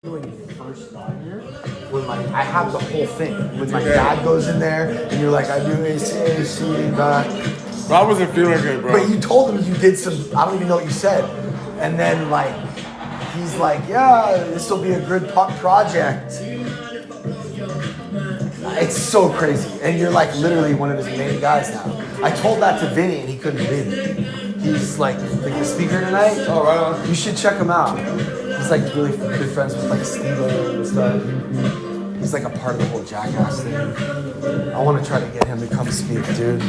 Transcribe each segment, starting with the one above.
When you first got here, when I have the whole thing. When my dad goes in there, and you're like, I do AC, back. I wasn't feeling good, bro. But you told him you did some, I don't even know what you said. And then, like, he's like, yeah, this will be a good project. It's so crazy. And you're, like, literally one of his main guys now. I told that to Vinnie, and he couldn't believe it. He's, like the speaker tonight. Oh, right on. You should check him out. He's like really good friends with like Steve-O and stuff. He's like a part of the whole Jackass thing. I want to try to get him to come speak, dude.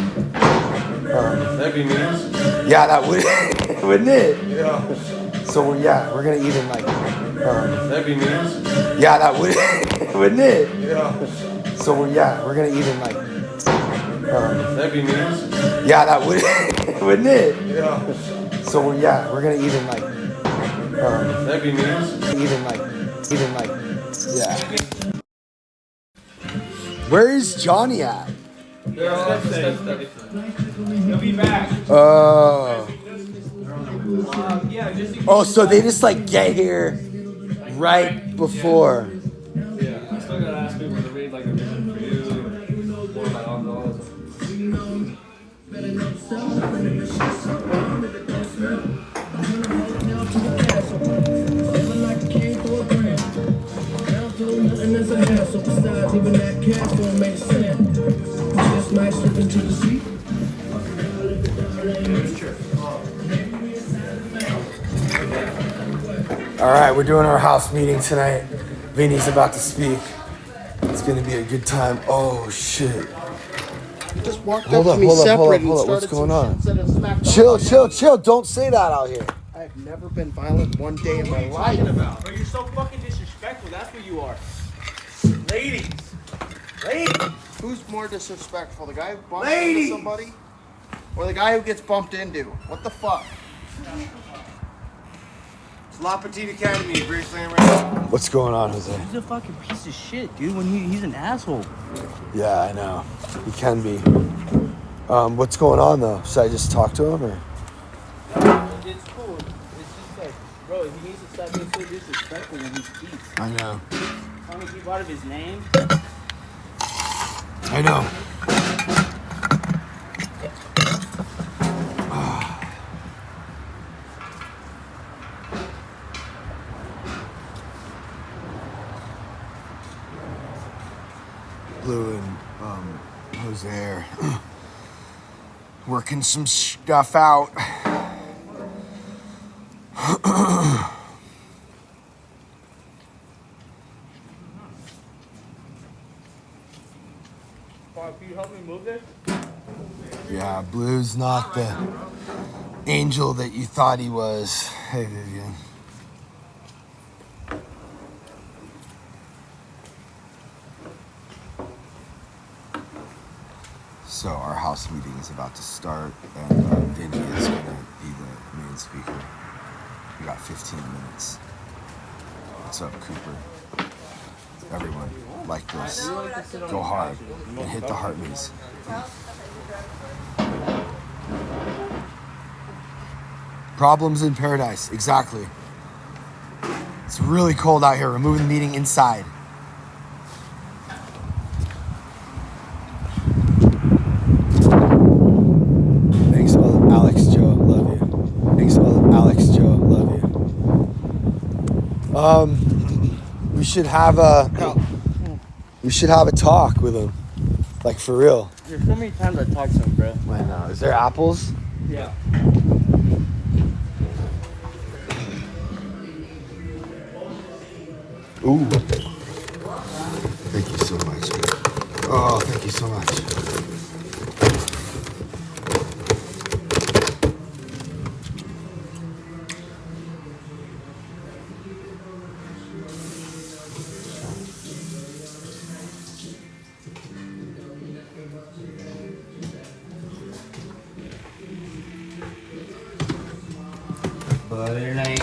That'd be nice. Yeah, that would, wouldn't it? Yeah. So we're gonna even like. That'd be nice. Yeah, that would, wouldn't it? Yeah. So we're gonna even like. That'd be nice. Yeah, that would, wouldn't it? Yeah. So we're gonna even like. That'd be nice. Even like, yeah. Where is Johnny at? He'll be back. Oh, so they just like get here right before. Yeah, I still gotta ask people to read like a vision for you, more about alcoholism. All right, we're doing our house meeting tonight. Vinnie's about to speak. It's gonna be a good time. Oh shit! Just walked Hold up up, to me hold up, separate hold up, and hold up. started What's going some on? shit, said it smacked Chill. Don't say that out here. I've never been violent one day in my What are life. you talking about? Bro, you're so fucking disrespectful. That's what you are. Ladies. Who's more disrespectful, the guy who bumps into somebody, or the guy who gets bumped into? What the fuck? It's La Petite Academy, Graceland right now. What's going on, Jose? He's a fucking piece of shit, dude. When he's an asshole. Yeah, I know. He can be. What's going on though? Should I just talk to him or? It's cool. It's just like, bro, he needs to stop being so disrespectful when he speaks. I know. Trying to keep out of his name. I know. Blue and Jose are working some stuff out. Can you help me move this? Yeah, Blue's not the angel that you thought he was. Hey, Vivian. So our house meeting is about to start, and Vinny is going to be the main speaker. We got 15 minutes. What's up, Cooper? Everyone, like this. Go hard and hit the heart knees. Problems in paradise, exactly. It's really cold out here. We're moving the meeting inside. Thanks, Alex Joe. Love you. Thanks, Alex Joe. Love you. We should have a talk with him, like for real. There's so many times I talk to him, bro. I know. Is there apples? Yeah. Ooh. Thank you so much. Oh, thank you so much. Butter night.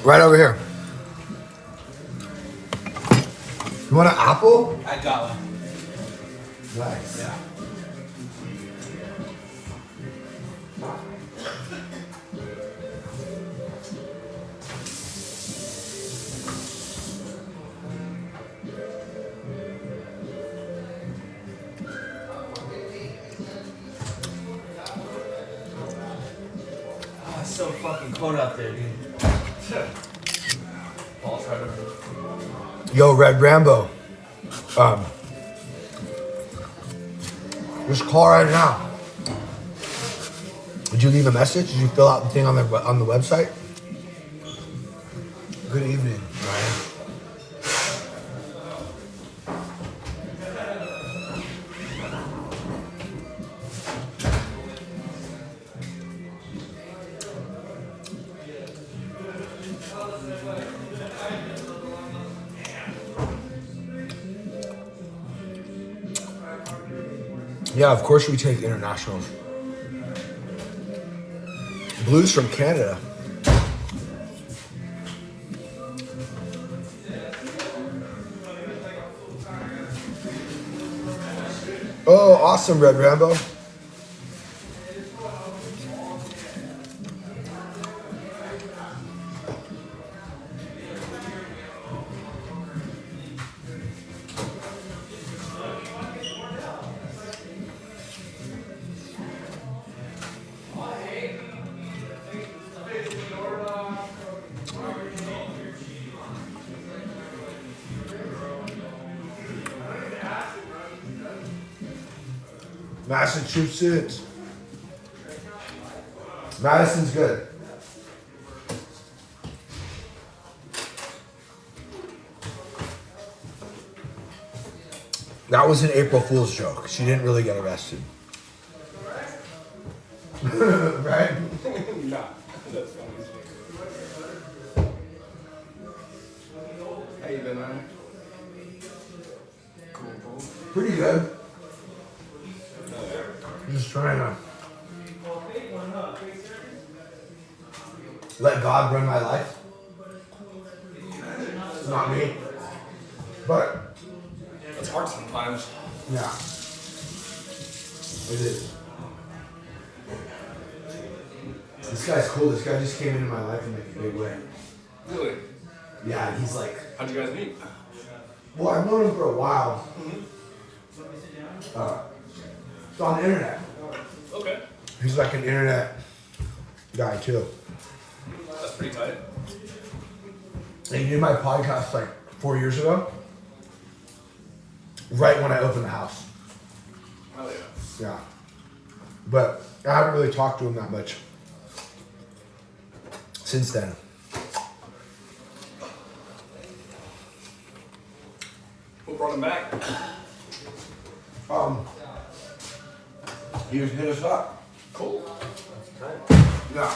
Right over here. You want an apple? I got one. Nice. Yeah. so fucking cold out there, dude. Paul's trying to. Yo, Red Rambo. Just call right now. Did you leave a message? Did you fill out the thing on the website? Good evening, Ryan. Yeah, of course we take internationals. Blues from Canada. Oh, awesome, Red Rambo. Massachusetts. Madison's good. That was an April Fool's joke. She didn't really get arrested. Right? Nah, that's funny. How you been, man? Cool. Pretty good. Just trying to let God run my life. It's not me. But It's hard sometimes. yeah, it is. This guy's cool. This guy just came into my life in like a big way. Really? Yeah, and he's like, How'd you guys meet? well, I've known him for a while. It's on the internet. Okay. He's like an internet guy too. That's pretty tight. And he did my podcast like 4 years ago. Right when I opened the house. Hell yeah. Yeah. But I haven't really talked to him that much since then. What brought him back? He just hit us up. Cool. Yeah.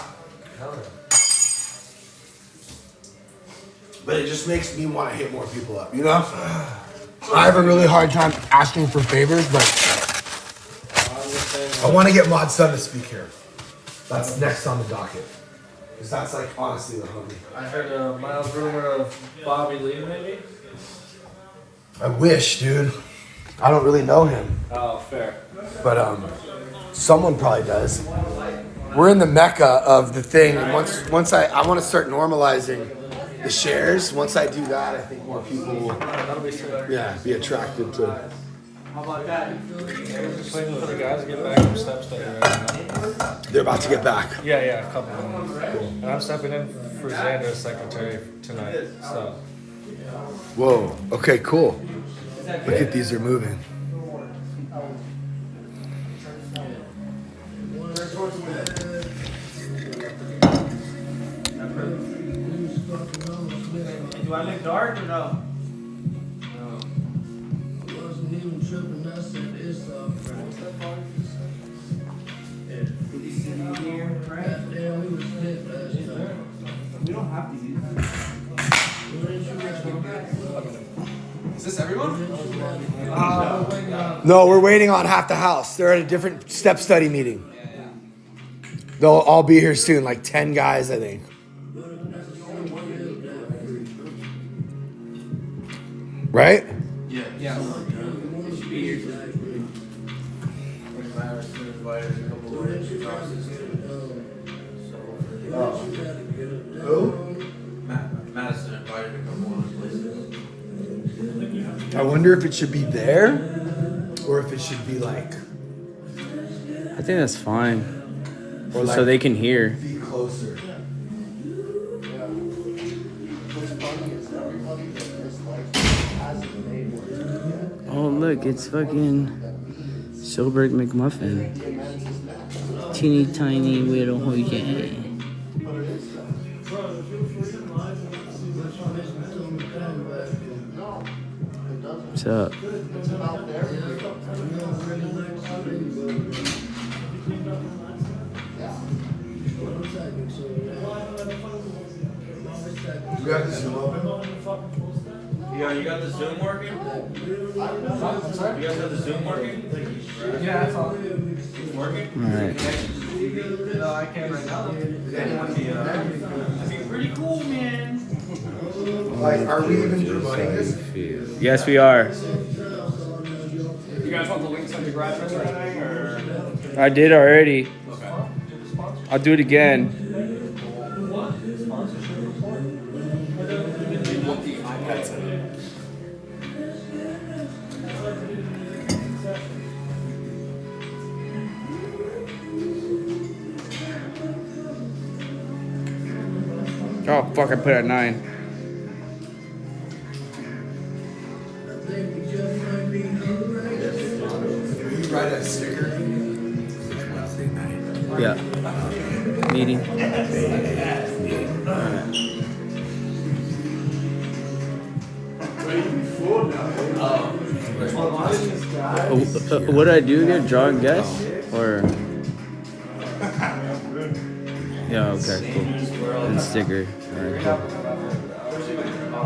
But it just makes me want to hit more people up, you know? I have a really hard time asking for favors, but I want to get Mod's son to speak here. That's next on the docket. Because that's like honestly the homie. I heard a mild rumor of Bobby Lee, maybe? I wish, dude. I don't really know him. Oh, fair. But someone probably does. We're in the mecca of the thing. And once I want to start normalizing the shares. Once I do that, I think more people will be attracted to. How about that? Just waiting for the guys to get back from step study right now. They're about to get back. Yeah, a couple of them. Cool. And I'm stepping in for Xander's secretary tonight, so. Whoa. Okay, cool. Look at these are moving. Do I look dark or no? Wasn't even tripping, I said it's goddamn, we was hit last time. We don't have to use it. Is this everyone? No, we're waiting on half the house. They're at a different step study meeting. They'll all be here soon, like 10 guys, I think. Right? Yeah. It should be here today. Who? Madison invited a couple other places. I wonder if it should be there or if it should be like, I think that's fine. or like So they can hear. be close. closer. What's funny is everybody that dislikes hasn't made one yet. Oh, look, it's fucking Silberg McMuffin. Teeny tiny little Jose. What's up? It's out there. You got the Zoom open? Yeah, you got the Zoom working? You guys have the Zoom working? Yeah, that's all. It's working? Alright. No, I can't right now. That'd be pretty cool, man. Like, are we even promoting this? Yes, we are. You guys want the links on your graduates or anything, or? I did already. Okay. I'll do it again. Want the iPads in it. Oh, fuck, I put it at 9. Will you write a sticker? Yeah. Meeting. What did I do again? Draw and guess? Or. Yeah, okay, cool. And sticker. Alright, cool.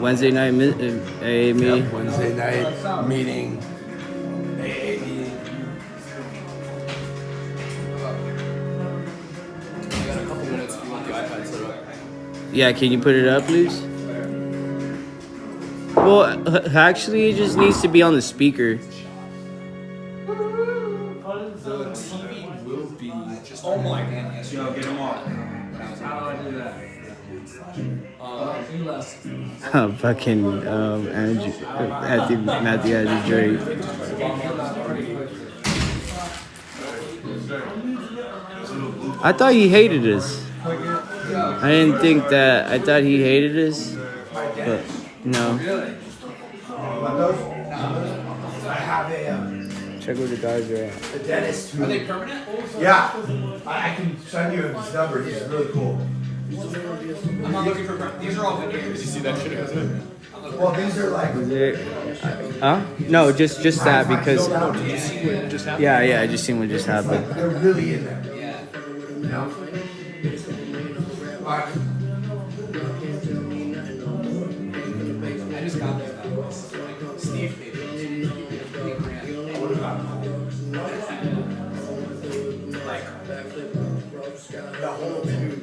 Wednesday night AA meeting. Yep, Wednesday night meeting. AA meeting. You got a couple minutes if you want the iPad set up. Yeah, can you put it up, please? Well, actually, it just needs to be on the speaker. The TV will be just. Oh my goodness. Yo, get them off. How do I do that? You left. Fucking Matthew Andrew Drake. I thought he hated us. I didn't think that. I thought he hated us, but no. I have a Check where the guys are at. dentist who. Are they permanent? Yeah, I can send you his number. He's really cool. I'm not looking for. These are all veneers. You see that shit? Well, these are like. Huh? No, just that because. Yeah, I just seen what just happened. They're really in there. Yeah. You know? Alright. I just got these now. Steve made it. Like the whole tube.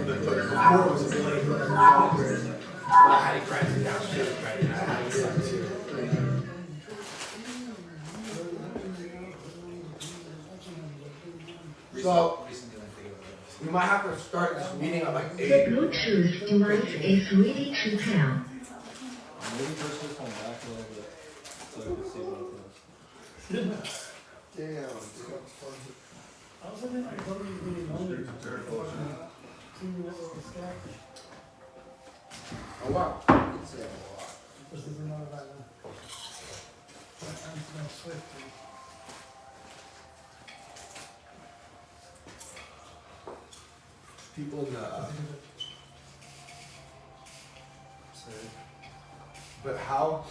Before it was a plate with chocolate. I had it grinded down shit right now. I had it stuck too. So we might have to start this meeting at like 8. The Bluetooth device is ready to pair. Maybe push this one back a little bit so we can see what it is. Damn. Oh wow. It's a lot. People in the. But how.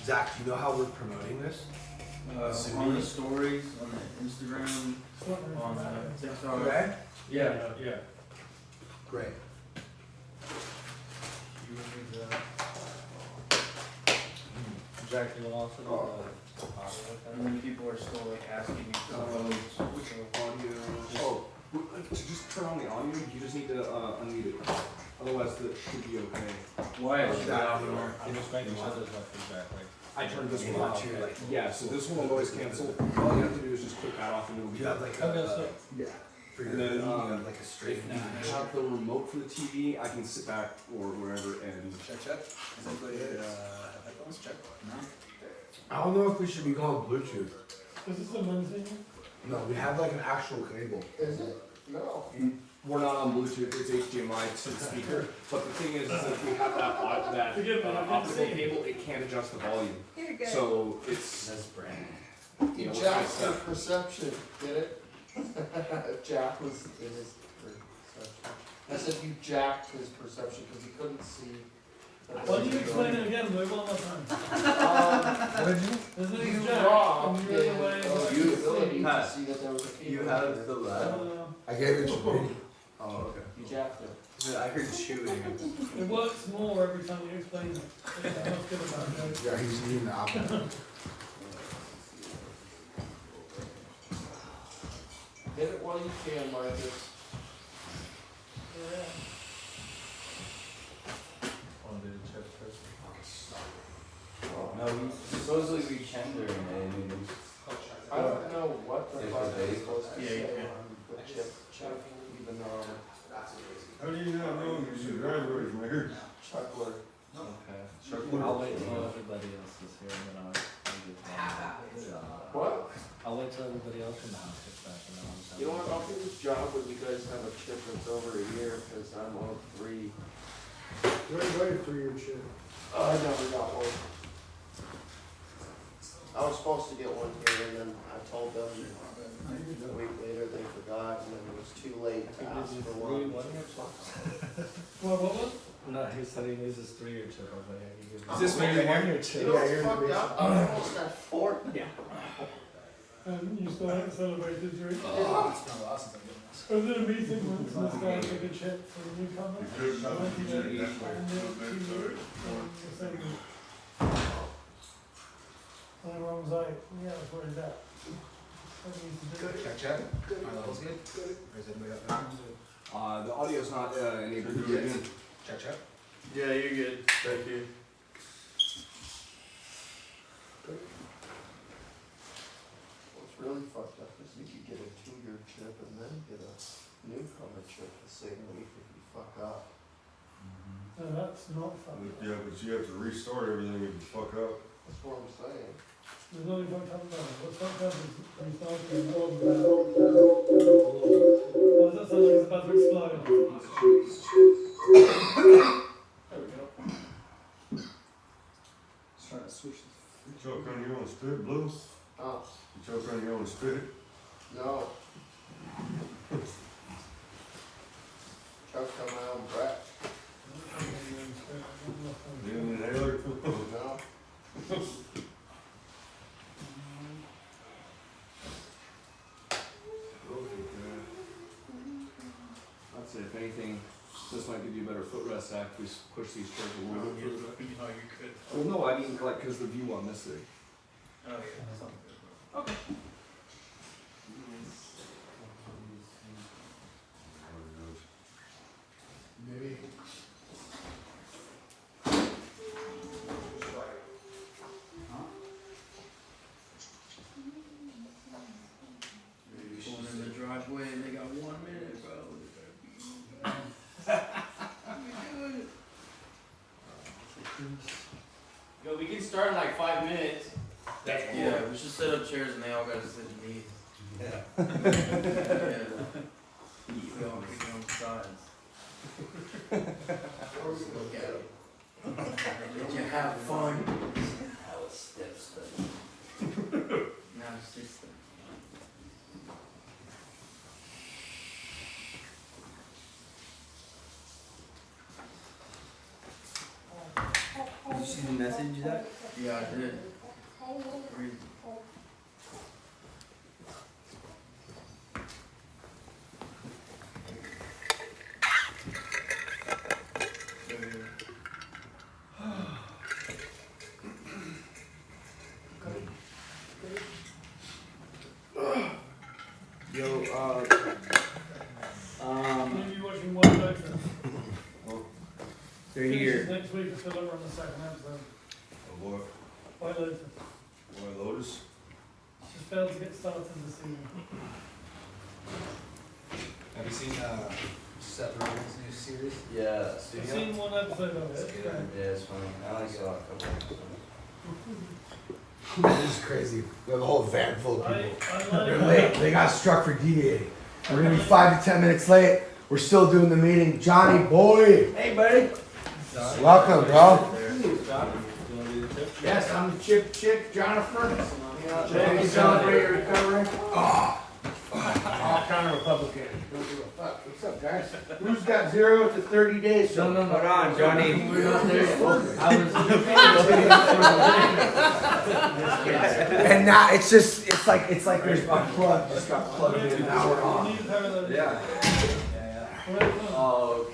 Zach, do you know how we're promoting this? On the stories, on the Instagram, on TikTok. Okay. Yeah. Great. Jack, you lost it all. And then people are still like asking me for votes. Audio. Oh, to just turn on the audio, you just need to unmute it. Otherwise, that should be okay. Why? I'm just making sure there's no feedback. I turned this You one want off. to, like, Yeah, so this one will always cancel. All you have to do is just click that off and it'll be You have like Okay, a. so. Yeah. For your And then, TV, you have like a straight. If you have the remote for the TV, I can sit back or wherever and Check. Is anybody headphones check? No. I don't know if we should be going Bluetooth. Is this a men's venue? No, we have like an actual cable. Is it? No. We're not on Bluetooth, it's HDMI to the speaker. But the thing is that if we have that optical cable, it can't adjust the volume. So it's That's brand. You jacked his perception, get it? Jack was in his perception. I said you jacked his perception because he couldn't see. Why don't you explain it again, Luke, one more time? Isn't it You Jack? robbed And you're in the way. the ability to see that there was a cable. You have the lab? I gave it to Vinnie. Oh, okay. You jacked it. I heard chewing. It works more every time you explain it. That's what's good about it. Yeah, he's eating the apple. Hit it while you can, Marcus. No, supposedly we can during it. I don't know what the If fuck they- is supposed to Yeah, say you can. on the chip, even How do you not know you graduated from here? Chuckler. Okay. I'll wait till everybody else is here and then I'll get back. What? I'll wait till everybody else in the house gets back and then I'll. You know what, I'll do this job when you guys have a chip that's over a year, cause I'm on 3. You're invited for your shit. I never got one. I was supposed to get one here and then I told them a week later they forgot and then it was too late to ask for one. What was? No, he said he needs his 3-year chip. I was like, yeah, he gives me. Is this maybe one year You chip? know what's fucked up? I almost got 4. Yeah. And you still haven't celebrated your. it's been a while since I've done this. I was in a meeting once and this guy took a chip for the newcomer. I went to get it and saying, and everyone was like, yeah, that's where he's at. Good. Check. My level's good. Or is anybody up there? The audio's not enabled yet. Check. Yeah, you're good. Thank you. What's really fucked up is you could get a 2-year chip and then get a newcomer chip the same week if you fuck up. No, that's not fun. Yeah, but you have to restart everything if you fuck up. That's what I'm saying. There's nothing fucked up about it. What's fucked up is when you start to go about. Oh, does that sound like it's about to explode? There we go. Just trying to switch this. You choke on your own spit, Blue? Oh, You choke on your own spit? no. Chuck's on my own breath. You an inhaler? No. I'd say if anything, this might give you a better footrest after we push these chairs a little bit further back. You know, you could. Well, no, I mean, like, cause the view on this thing. Oh, yeah, that's not good. Okay. Maybe. Going in the driveway and they got 1 minute, bro. Yo, we can start in like 5 minutes. Yeah, we should set up chairs and they all gotta sit in these. Yeah. Yeah. We all pick on sides. Look at it. Did you have fun? That was step study. Now system. Did you see the message that? Yeah, I did. Read. Yo, Maybe watching White Lotus. They're Finishes here. next week if they're on the second episode. A what? White Lotus. White Lotus? Just failed to get started this season. have you seen Seth Rogen's new series? Yeah, I've studio. seen one episode of it. Yeah, it's funny. I only saw a couple episodes. This is crazy. We have a whole van full of people. They're late. They got struck for deviating. We're gonna be 5 to 10 minutes late. We're still doing the meeting. Johnny boy. Hey, buddy. Welcome, bro. Yes, I'm the chick, Jonathan. Today we celebrate your recovery. All kind of Republican. Don't give a fuck. What's up, guys? Who's got 0 to 30 days? No, hold on, Johnny. We're not there yet. And now it's like there's a plug just got plugged in. Now we're on. Yeah. Oh,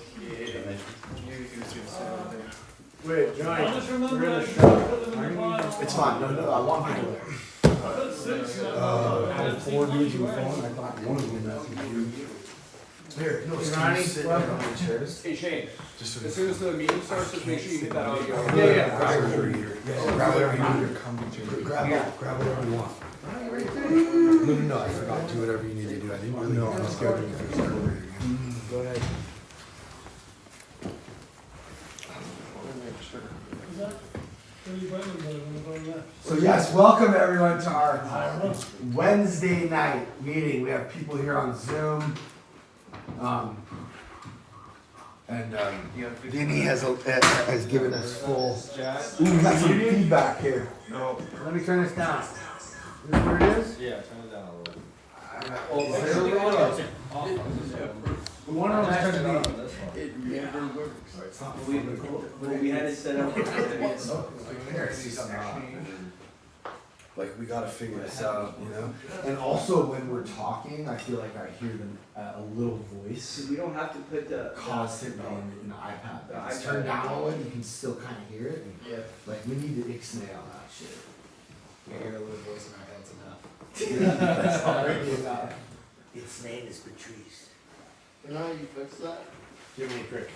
Wait, Johnny, I just remember we're in the that. show. It's fine. No, I want people there. I had 4 dudes on the phone. I thought one of them was here. No, Ronnie, sit welcome. down on the chairs. Hey Shane, Just so as soon as the meeting starts, just make sure you hit that audio. Yeah. Grab whatever you need. Grab whatever you want. No. I forgot. Do whatever you need to do. I didn't really know. I was scared when we started over here again. Go ahead. So yes, welcome everyone to our Wednesday night meeting. We have people here on Zoom. Vinnie has given us full. Ooh, we got some feedback here. No. Let me turn this down. Is this where it is? Yeah, turn it down a little bit. The one on Turn the it on this one. It never works. We had it set up. Like we gotta figure this out, you know. And also when we're talking, I feel like I hear them a little voice We don't have to put the. constantly in the iPad. The Like, it's iPad. turned down all the way, you can still kind of hear it. And, Yeah. like we need to ixnay on that shit. We hear a little voice in our heads enough. That's already enough. Its name is Patrice. You know how you fix that? Give me a trick.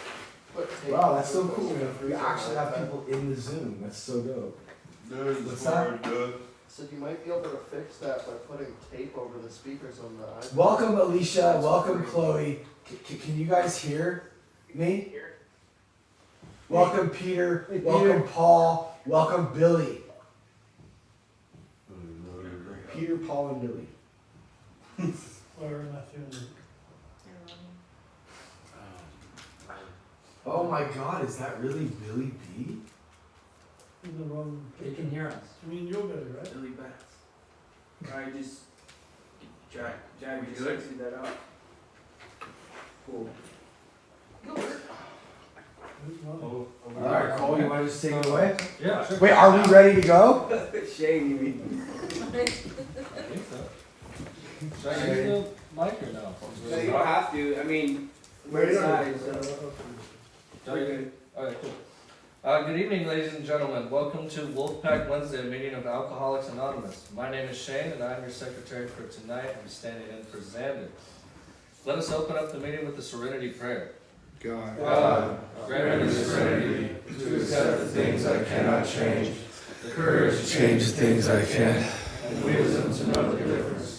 Wow, that's so cool. We actually have people in the Zoom. That's so dope. What's that? So you might be able to fix that by putting tape over the speakers on the iPad. Welcome, Alicia. Welcome, Chloe. Can you guys hear me? Welcome, Peter. Welcome, Paul. Welcome, Billy. Peter, Paul, and Billy. Oh my God, is that really Billy B? They can hear us. I mean, you're better, right? Billy Bats. Alright, just Jack, just fix that up. Cool. All right, Cole, you want to just take it away? Yeah, sure. Wait, are we ready to go? Shane, you mean? I think so. Should I use the mic or no? No, you don't have to. I mean, Wait, size. Okay, alright, cool. Good evening, ladies and gentlemen. Welcome to Wolfpack Wednesday, meeting of Alcoholics Anonymous. My name is Shane, and I'm your secretary for tonight. I'm standing in for Xander. Let us open up the meeting with the Serenity Prayer. God, grant me the serenity to accept the things I cannot change, the courage to change the things I can, and wisdom to know the difference.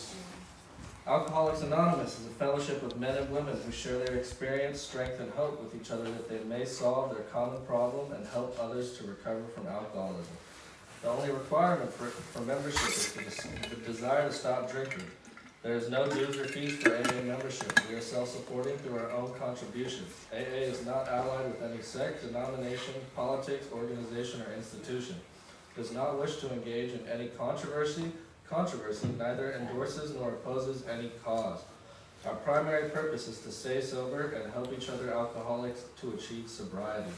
Alcoholics Anonymous is a fellowship of men and women who share their experience, strength, and hope with each other that they may solve their common problem and help others to recover from alcoholism. The only requirement for membership is the desire to stop drinking. There is no dues or fees for AA membership. We are self-supporting through our own contributions. AA is not allied with any sect, denomination, politics, organization, or institution. Does not wish to engage in any controversy, neither endorses nor opposes any cause. Our primary purpose is to stay sober and help each other alcoholics to achieve sobriety.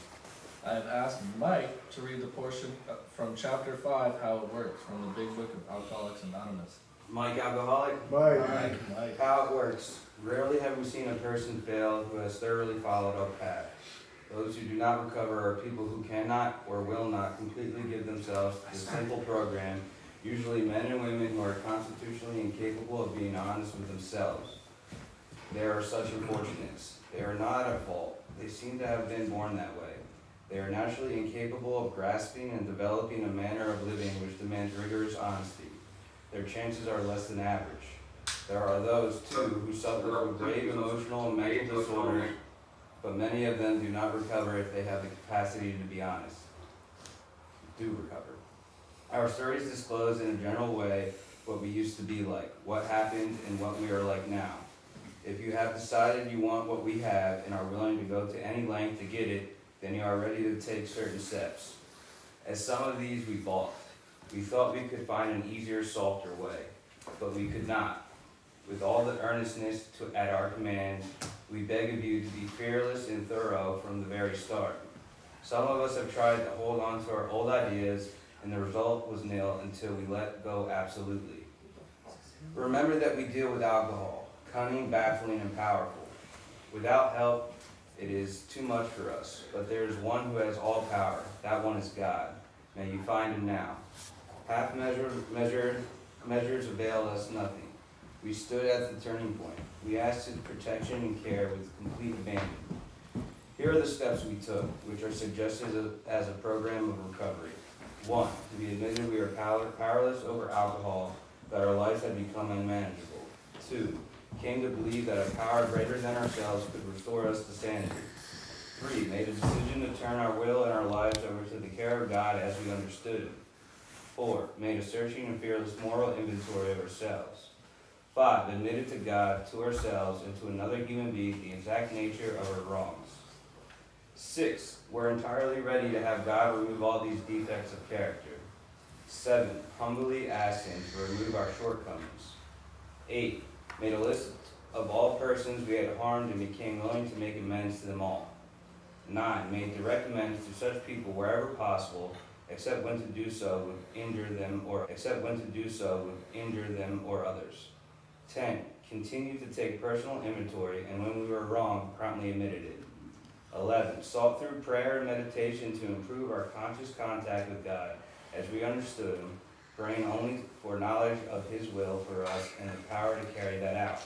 I have asked Mike to read the portion from Chapter 5, How It Works, from the Big Book of Alcoholics Anonymous. Mike Alcoholic? Mike. How it works. Rarely have we seen a person fail who has thoroughly followed a path. Those who do not recover are people who cannot or will not completely give themselves to the simple program, usually men and women who are constitutionally incapable of being honest with themselves. There are such unfortunates. They are not at fault. They seem to have been born that way. They are naturally incapable of grasping and developing a manner of living which demands rigorous honesty. Their chances are less than average. There are those, too, who suffer from grave emotional and mental disorders, but many of them do not recover if they have the capacity to be honest. Do recover. Our stories disclose in a general way what we used to be like, what happened, and what we are like now. If you have decided you want what we have and are willing to go to any length to get it, then you are ready to take certain steps. As some of these we balked. We thought we could find an easier, softer way, but we could not. With all the earnestness at our command, we beg of you to be fearless and thorough from the very start. Some of us have tried to hold on to our old ideas, and the result was nil until we let go absolutely. Remember that we deal with alcohol, cunning, baffling, and powerful. Without help, it is too much for us, but there is one who has all power. That one is God. May you find him now. Half measures avail us nothing. We stood at the turning point. We asked his protection and care with complete abandon. Here are the steps we took, which are suggested as a program of recovery. 1. We admitted we were powerless over alcohol, that our life had become unmanageable. 2. Came to believe that a power greater than ourselves could restore us to sanity. 3. Made a decision to turn our will and our lives over to the care of God as we understood him. 4. Made a searching and fearless moral inventory of ourselves. 5. Admitted to God, to ourselves, and to another human being the exact nature of our wrongs. 6. We're entirely ready to have God remove all these defects of character. 7. Humbly asked him to remove our shortcomings. 8. Made a list of all persons we had harmed and became willing to make amends to them all. 9. Made direct amends to such people wherever possible, except when to do so would injure them or others. 10. Continued to take personal inventory, and when we were wrong, promptly admitted it. 11. Sought through prayer and meditation to improve our conscious contact with God as we understood him, praying only for knowledge of his will for us and the power to carry that out.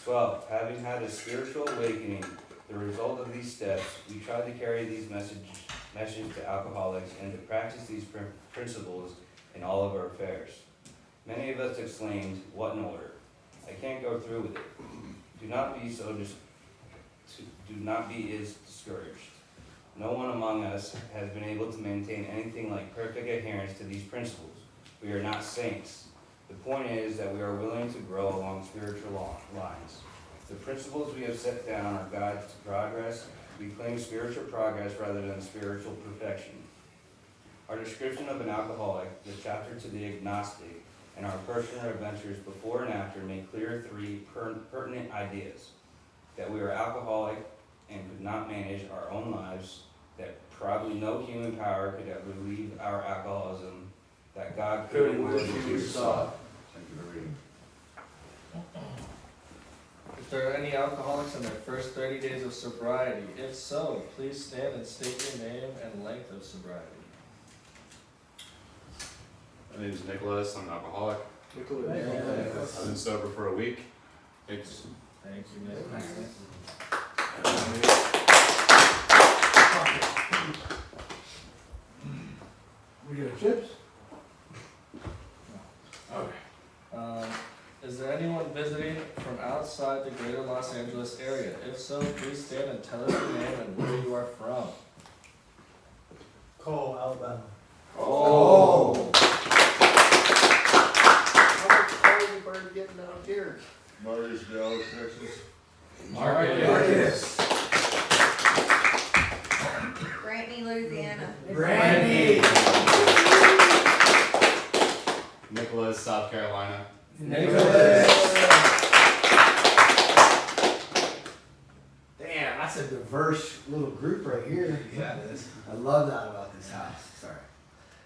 12. Having had a spiritual awakening, the result of these steps, we tried to carry these messages to alcoholics and to practice these principles in all of our affairs. Many of us exclaimed, "What an order! I can't go through with it." Do not be as discouraged. No one among us has been able to maintain anything like perfect adherence to these principles. We are not saints. The point is that we are willing to grow along spiritual lines. The principles we have set down are guides to progress. We claim spiritual progress rather than spiritual perfection. Our description of an alcoholic, the chapter to the agnostic, and our personal adventures before and after make clear 3 pertinent ideas. That we are alcoholic and could not manage our own lives, that probably no human power could ever relieve our alcoholism, that God could and would if we sought. Thank you for reading. If there are any alcoholics in their first 30 days of sobriety, if so, please stand and state your name and length of sobriety. My name is Nicholas. I'm an alcoholic. I've been sober for a week. Thanks. Thank you, Nicholas. We get chips? Okay. Is there anyone visiting from outside the greater Los Angeles area? If so, please stand and tell us your name and where you are from. Cole, Alabama. Oh! How are you bird getting out here? Marcus, Dallas, Texas. Marcus. Brantley, Louisiana. Brandy. Nicholas, South Carolina. Nicholas. Damn, that's a diverse little group right here. Yeah, it is. I love that about this house. Sorry.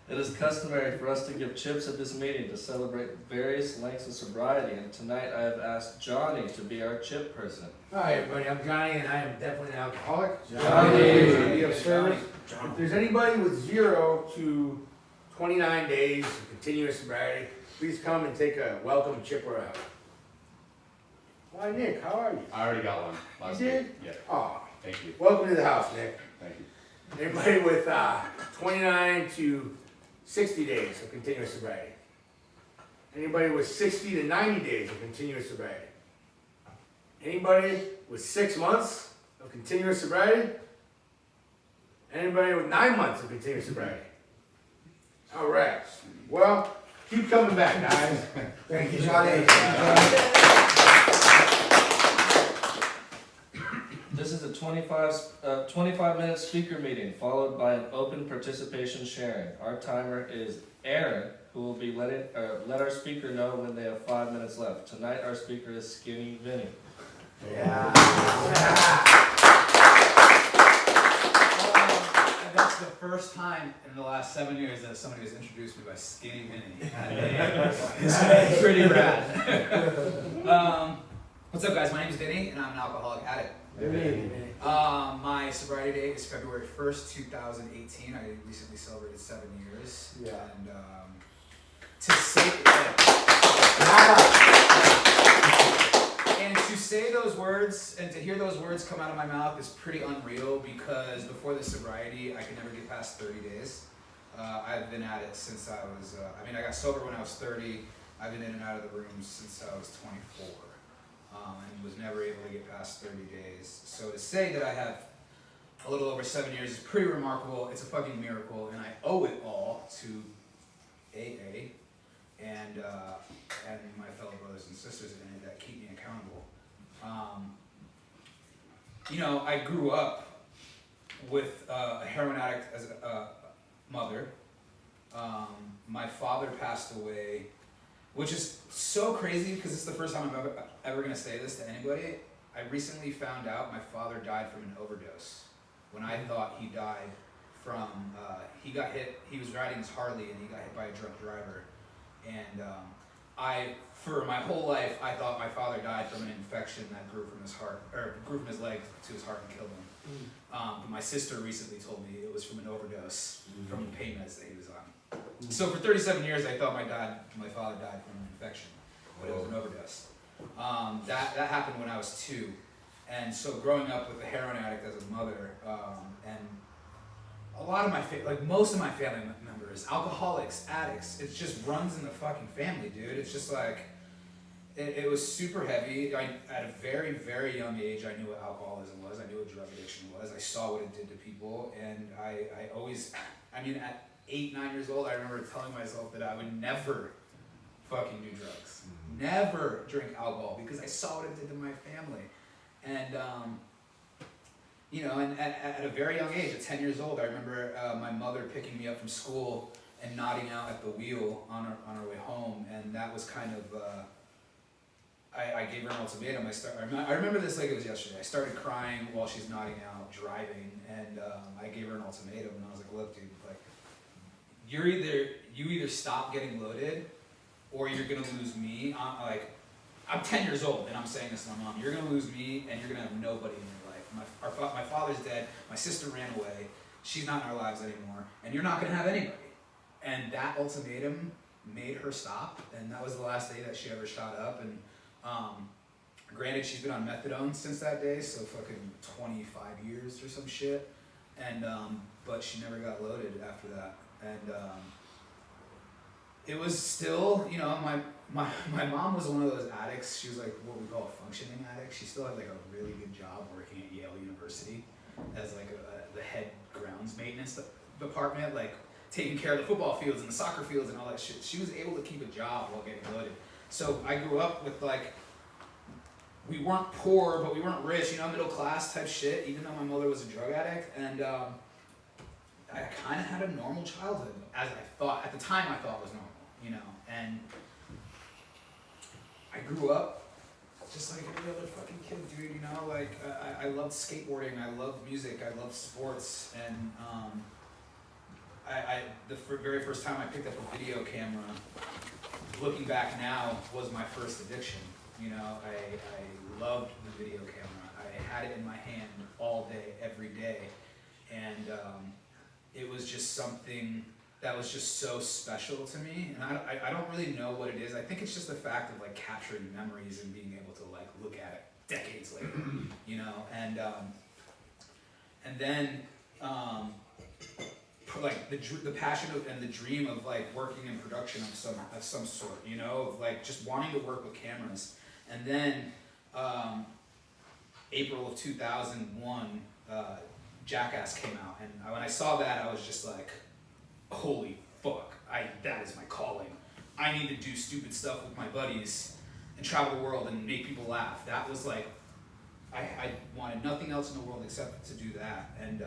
It is customary for us to give chips at this meeting to celebrate various lengths of sobriety, and tonight I have asked Johnny to be our chip person. Hi, everybody. I'm Johnny, and I am definitely an alcoholic. Johnny. Be of service. If there's anybody with 0 to 29 days of continuous sobriety, please come and take a welcome chipper out. Why, Nick? How are you? I already got one last You did? week. Yeah. Aw. Thank you. Welcome to the house, Nick. Thank you. Anybody with 29 to 60 days of continuous sobriety? Anybody with 60 to 90 days of continuous sobriety? Anybody with 6 months of continuous sobriety? Anybody with 9 months of continuous sobriety? All right. Well, keep coming back, guys. Thank you, Johnny. This is a 25-minute speaker meeting, followed by an open participation sharing. Our timer is Aaron, who will be let our speaker know when they have 5 minutes left. Tonight, our speaker is Skinny Vinnie. Yeah. That's the first time in the last 7 years that somebody has introduced me by Skinny Vinnie. It's pretty rad. What's up, guys? My name is Vinnie, and I'm an alcoholic addict. My sobriety date is February 1st, 2018. I recently celebrated 7 years. Yeah. And to say and to say those words and to hear those words come out of my mouth is pretty unreal, because before the sobriety, I could never get past 30 days. I've been at it since I was, I got sober when I was 30. I've been in and out of the rooms since I was 24. And was never able to get past 30 days. So to say that I have a little over 7 years is pretty remarkable. It's a fucking miracle, and I owe it all to AA and my fellow brothers and sisters in it that keep me accountable. I grew up with a heroin addict as a mother. My father passed away, which is so crazy because it's the first time I'm ever going to say this to anybody. I recently found out my father died from an overdose. When I thought he died from, he got hit, he was riding his Harley and he got hit by a drunk driver. And for my whole life, I thought my father died from an infection that grew from his heart, or grew from his leg to his heart and killed him. But my sister recently told me it was from an overdose from the pain meds that he was on. So for 37 years, I thought my father died from an infection, but it was an overdose. That happened when I was 2. And so growing up with a heroin addict as a mother, and a lot of most of my family members, alcoholics, addicts, it just runs in the fucking family, dude. It's just like, it was super heavy. At a very, very young age, I knew what alcoholism was. I knew what drug addiction was. I saw what it did to people. And I always, at 8, 9 years old, I remember telling myself that I would never fucking do drugs. Never drink alcohol, because I saw what it did to my family. And, and at a very young age, at 10 years old, I remember my mother picking me up from school and nodding out at the wheel on our way home. And that was kind of, I gave her an ultimatum. I remember this like it was yesterday. I started crying while she's nodding out, driving, and I gave her an ultimatum. And I was like, look, dude, like, you either stop getting loaded, or you're gonna lose me. I'm 10 years old and I'm saying this to my mom. You're gonna lose me, and you're gonna have nobody in your life. My father's dead. My sister ran away. She's not in our lives anymore, and you're not gonna have anybody. And that ultimatum made her stop, and that was the last day that she ever shot up. And granted, she's been on methadone since that day, so fucking 25 years or some shit. And but she never got loaded after that. And it was still, my mom was one of those addicts. She was like what we call a functioning addict. She still had like a really good job working at Yale University as like the head grounds maintenance department, like taking care of the football fields and the soccer fields and all that shit. She was able to keep a job while getting loaded. So I grew up with we weren't poor, but we weren't rich, middle class type shit, even though my mother was a drug addict. And I kind of had a normal childhood, as I thought, at the time I thought was normal, and I grew up just like every other fucking kid, dude, I loved skateboarding, I loved music, I loved sports, and the very first time I picked up a video camera, looking back now, was my first addiction. I loved the video camera. I had it in my hand all day, every day, and it was just something that was just so special to me. And I don't really know what it is. I think it's just the fact of capturing memories and being able to look at it decades later, and then the passion and the dream of working in production of some sort, of just wanting to work with cameras. And then April of 2001, Jackass came out, and when I saw that, I was just like, holy fuck. that is my calling. I need to do stupid stuff with my buddies and travel the world and make people laugh. That was like, I wanted nothing else in the world except to do that and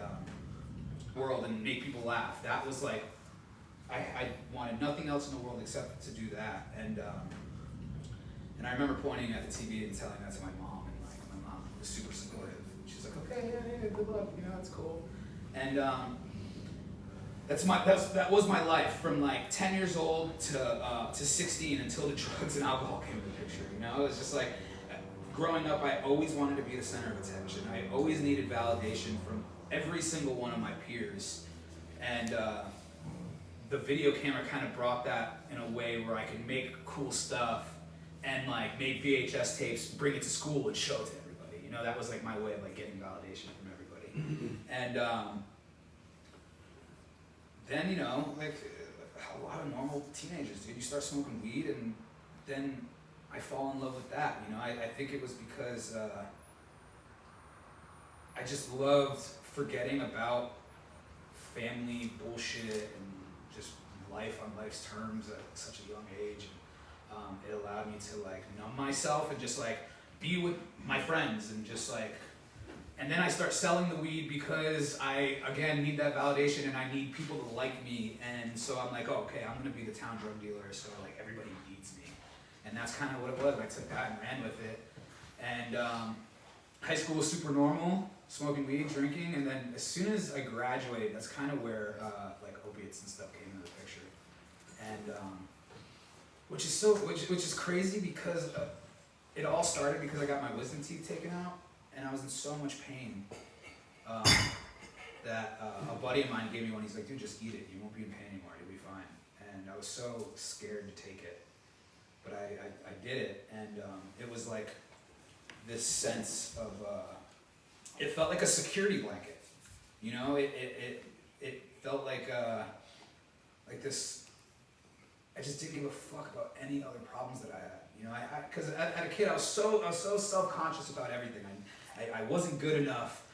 make people laugh. That was like, I wanted nothing else in the world except to do that. And I remember pointing at the TV and telling that to my mom, and like my mom was super supportive. She's like, okay, yeah, good luck, you know, that's cool. And that was my life from like 10 years old to 16 until the drugs and alcohol came into the picture. You know, it was just like growing up, I always wanted to be the center of attention. I always needed validation from every single one of my peers, and the video camera kind of brought that in a way where I could make cool stuff and like make VHS tapes, bring it to school and show it to everybody. You know, that was like my way of like getting validation from everybody. And then, you know, like a lot of normal teenagers, dude, you start smoking weed and then I fall in love with that. You know, I think it was because I just loved forgetting about family bullshit and just life on life's terms at such a young age. And it allowed me to like numb myself and just like be with my friends and just like, and then I start selling the weed because I, again, need that validation and I need people to like me. And so I'm like, oh, okay, I'm gonna be the town drug dealer, so like everybody needs me. And that's kind of what it was. I took that and ran with it. And high school was super normal, smoking weed, drinking, and then as soon as I graduated, that's kind of where like opiates and stuff came into the picture. And which is crazy because it all started because I got my wisdom teeth taken out. And I was in so much pain that a buddy of mine gave me one. He's like, dude, just eat it. You won't be in pain anymore. You'll be fine. And I was so scared to take it. But I did it. And it was like this sense of, it felt like a security blanket. You know, it felt like this, I just didn't give a fuck about any other problems that I had. You know, because as a kid, I was so self-conscious about everything. I wasn't good enough.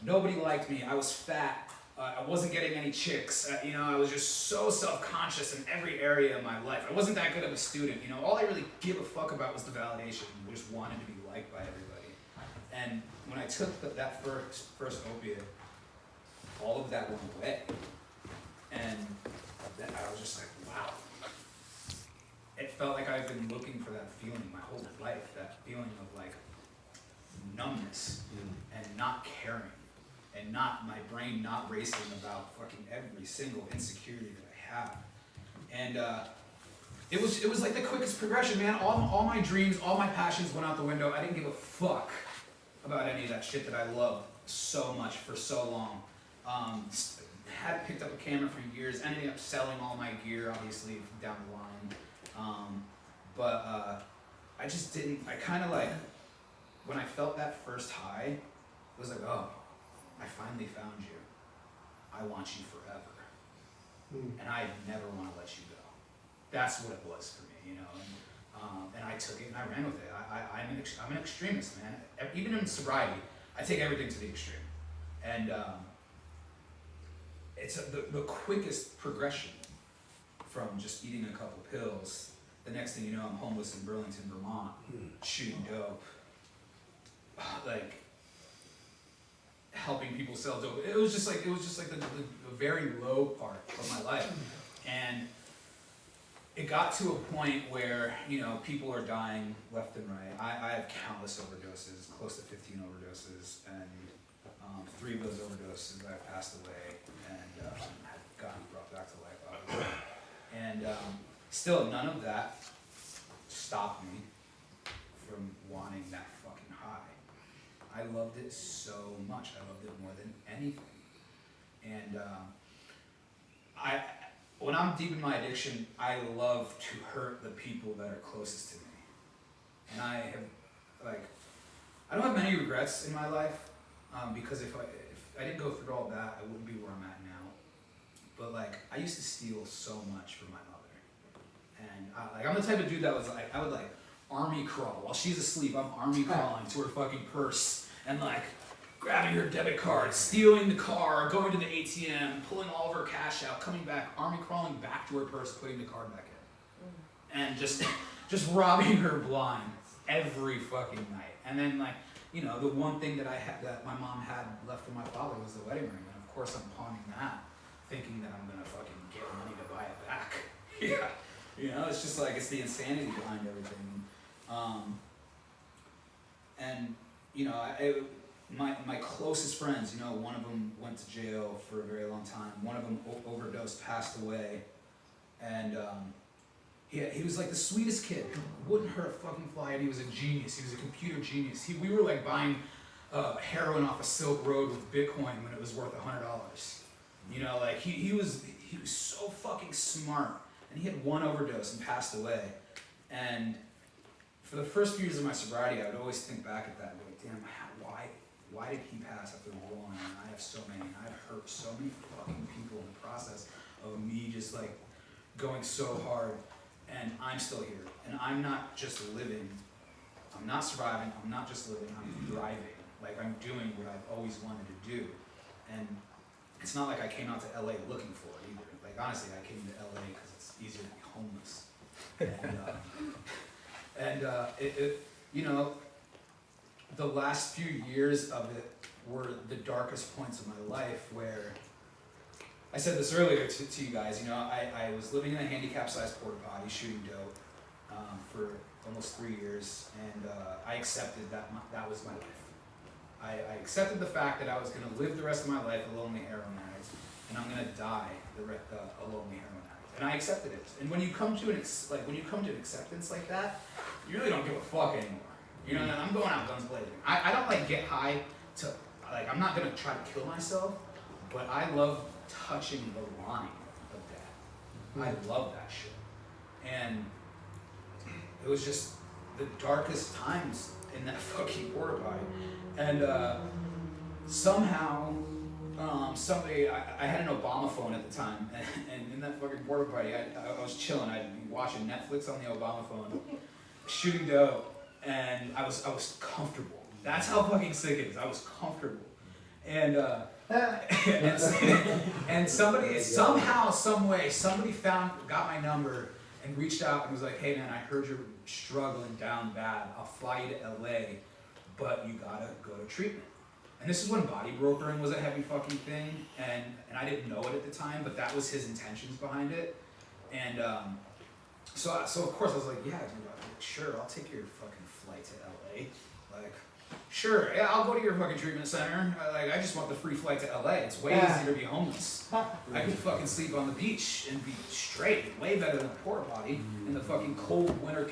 Nobody liked me. I was fat. I wasn't getting any chicks. You know, I was just so self-conscious in every area of my life. I wasn't that good of a student. You know, all I really give a fuck about was the validation. I just wanted to be liked by everybody. And when I took that first opiate, all of that went away. And then I was just like, wow. It felt like I've been looking for that feeling my whole life, that feeling of like numbness and not caring and not my brain not racing about fucking every single insecurity that I have. And it was like the quickest progression, man. All my dreams, all my passions went out the window. I didn't give a fuck about any of that shit that I loved so much for so long. Had picked up a camera for years, ended up selling all my gear, obviously, down the line. I just didn't, I kind of like, when I felt that first high, it was like, oh, I finally found you. I want you forever. And I never want to let you go. That's what it was for me, you know. And I took it and I ran with it. I'm an extremist, man. Even in sobriety, I take everything to the extreme. And it's the quickest progression from just eating a couple pills. The next thing you know, I'm homeless in Burlington, Vermont, shooting dope, like helping people sell dope. It was just like the very low part of my life, and it got to a point where, you know, people are dying left and right. I have countless overdoses, close to 15 overdoses, and 3 of those overdoses I passed away and had gotten brought back to life, obviously. And still, none of that stopped me from wanting that fucking high. I loved it so much. I loved it more than anything. And when I'm deep in my addiction, I love to hurt the people that are closest to me. And I don't have many regrets in my life, because if I didn't go through all that, I wouldn't be where I'm at now. But like, I used to steal so much from my mother. And I'm the type of dude that was like, I would like army crawl. While she's asleep, I'm army crawling to her fucking purse and like grabbing her debit card, stealing the car, going to the ATM, pulling all of her cash out, coming back, army crawling back to her purse, putting the card back in, and just robbing her blind every fucking night. And then like, you know, the one thing that my mom had left from my father was the wedding ring, and of course I'm pawning that, thinking that I'm gonna fucking get money to buy it back. Yeah, you know, it's just like, it's the insanity behind everything. And you know, my closest friends, you know, one of them went to jail for a very long time. One of them overdosed, passed away, and he was like the sweetest kid. Wouldn't hurt a fucking fly, and he was a genius. He was a computer genius. We were like buying heroin off a Silk Road with Bitcoin when it was worth $100. You know, like he was so fucking smart, and he had one overdose and passed away. And for the first few years of my sobriety, I would always think back at that and be like, damn, why did he pass after one? And I have so many, and I've hurt so many fucking people in the process of me just like going so hard, and I'm still here. And I'm not just living, I'm not surviving, I'm not just living, I'm thriving. Like I'm doing what I've always wanted to do. And it's not like I came out to LA looking for it either. Like honestly, I came to LA because it's easier to be homeless. And you know, the last few years of it were the darkest points of my life, where I said this earlier to you guys, you know, I was living in a handicap-sized porta potty shooting dope for almost 3 years, and I accepted that that was my life. I accepted the fact that I was going to live the rest of my life a lonely heroin addict, and I'm going to die a lonely heroin addict. And I accepted it. And when you come to an acceptance like that, you really don't give a fuck anymore. You know, I'm going out guns blazing. I don't like get high to, like, I'm not gonna try to kill myself, but I love touching the line of that. I love that shit. And it was just the darkest times in that fucking porta potty. And somehow, somebody, I had an Obama phone at the time, and in that fucking porta potty, I was chilling. I'd be watching Netflix on the Obama phone, shooting dope. And I was comfortable. That's how fucking sick it is. I was comfortable. And and somebody somehow, some way, somebody got my number and reached out and was like, hey man, I heard you're struggling down bad. I'll fly you to LA, but you gotta go to treatment. And this is when body brokering was a heavy fucking thing, and I didn't know it at the time, but that was his intentions behind it. And so of course I was like, yeah, dude, sure, I'll take your fucking flight to LA. Like, sure, yeah, I'll go to your fucking treatment center. I just want the free flight to LA. It's way easier to be homeless. I could fucking sleep on the beach and be straight. Way better than a porta potty in the fucking cold winter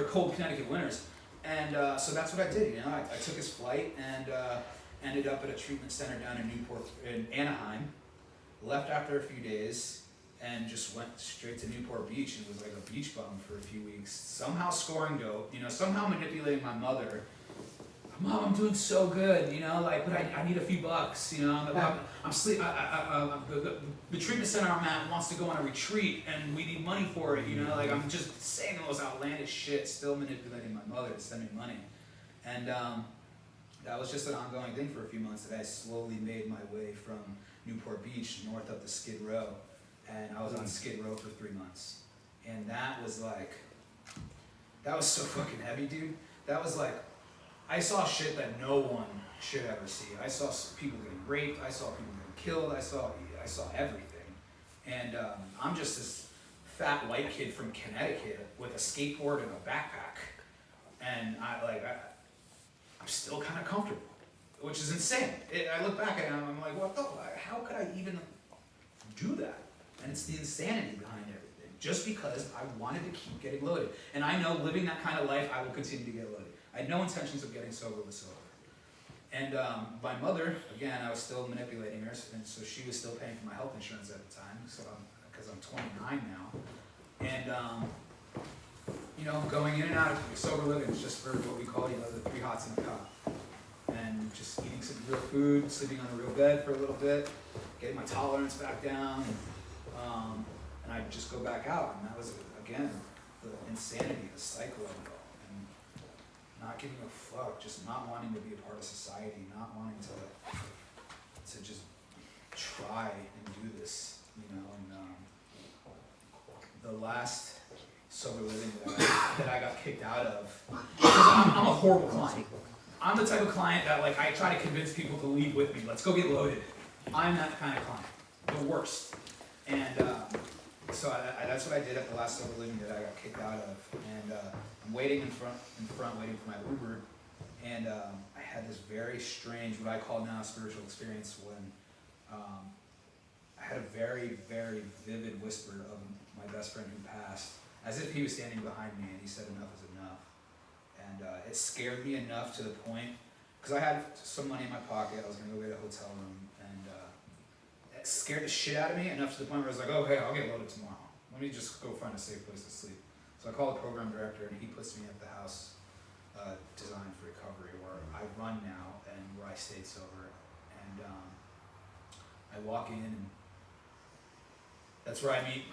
cold Connecticut winters. And so that's what I did. You know, I took his flight and ended up at a treatment center down in Anaheim. Left after a few days. And just went straight to Newport Beach and was like a beach bum for a few weeks. Somehow scoring dope, you know, somehow manipulating my mother. Mom, I'm doing so good, you know, like, but I need a few bucks, you know. The treatment center I'm at wants to go on a retreat and we need money for it, you know. Like, I'm just saying the most outlandish shit, still manipulating my mother to send me money. And that was just an ongoing thing for a few months that I slowly made my way from Newport Beach north up to Skid Row. And I was on Skid Row for 3 months. And that was so fucking heavy, dude. That was like, I saw shit that no one should ever see. I saw people getting raped, I saw people getting killed, I saw everything. And I'm just this fat white kid from Connecticut with a skateboard and a backpack. And I'm still kind of comfortable, which is insane. I look back at it and I'm like, what the, how could I even do that? And it's the insanity behind everything, just because I wanted to keep getting loaded. And I know living that kind of life, I will continue to get loaded. I had no intentions of getting sober whatsoever. And my mother, again, I was still manipulating her, and so she was still paying for my health insurance at the time, so because I'm 29 now. And you know, going in and out of sober living is just for what we call, you know, the 3 hots in a cup. And just eating some real food, sleeping on a real bed for a little bit, getting my tolerance back down. And I'd just go back out, and that was, again, the insanity, the cycle of it all. And not giving a fuck, just not wanting to be a part of society, not wanting to just try and do this, you know. And the last sober living that I got kicked out of, because I'm a horrible client. I'm the type of client that like I try to convince people to leave with me. Let's go get loaded. I'm that kind of client, the worst. And so that's what I did at the last sober living that I got kicked out of. And I'm waiting in front, waiting for my Uber. And I had this very strange, what I call now a spiritual experience when I had a very, very vivid whisper of my best friend who passed, as if he was standing behind me and he said enough is enough. And it scared me enough to the point, because I had some money in my pocket, I was gonna go get a hotel room, and it scared the shit out of me enough to the point where I was like, oh hey, I'll get loaded tomorrow. Let me just go find a safe place to sleep. So I called the program director and he puts me at the house designed for recovery, where I run now and where I stayed sober. And I walk in and that's where I meet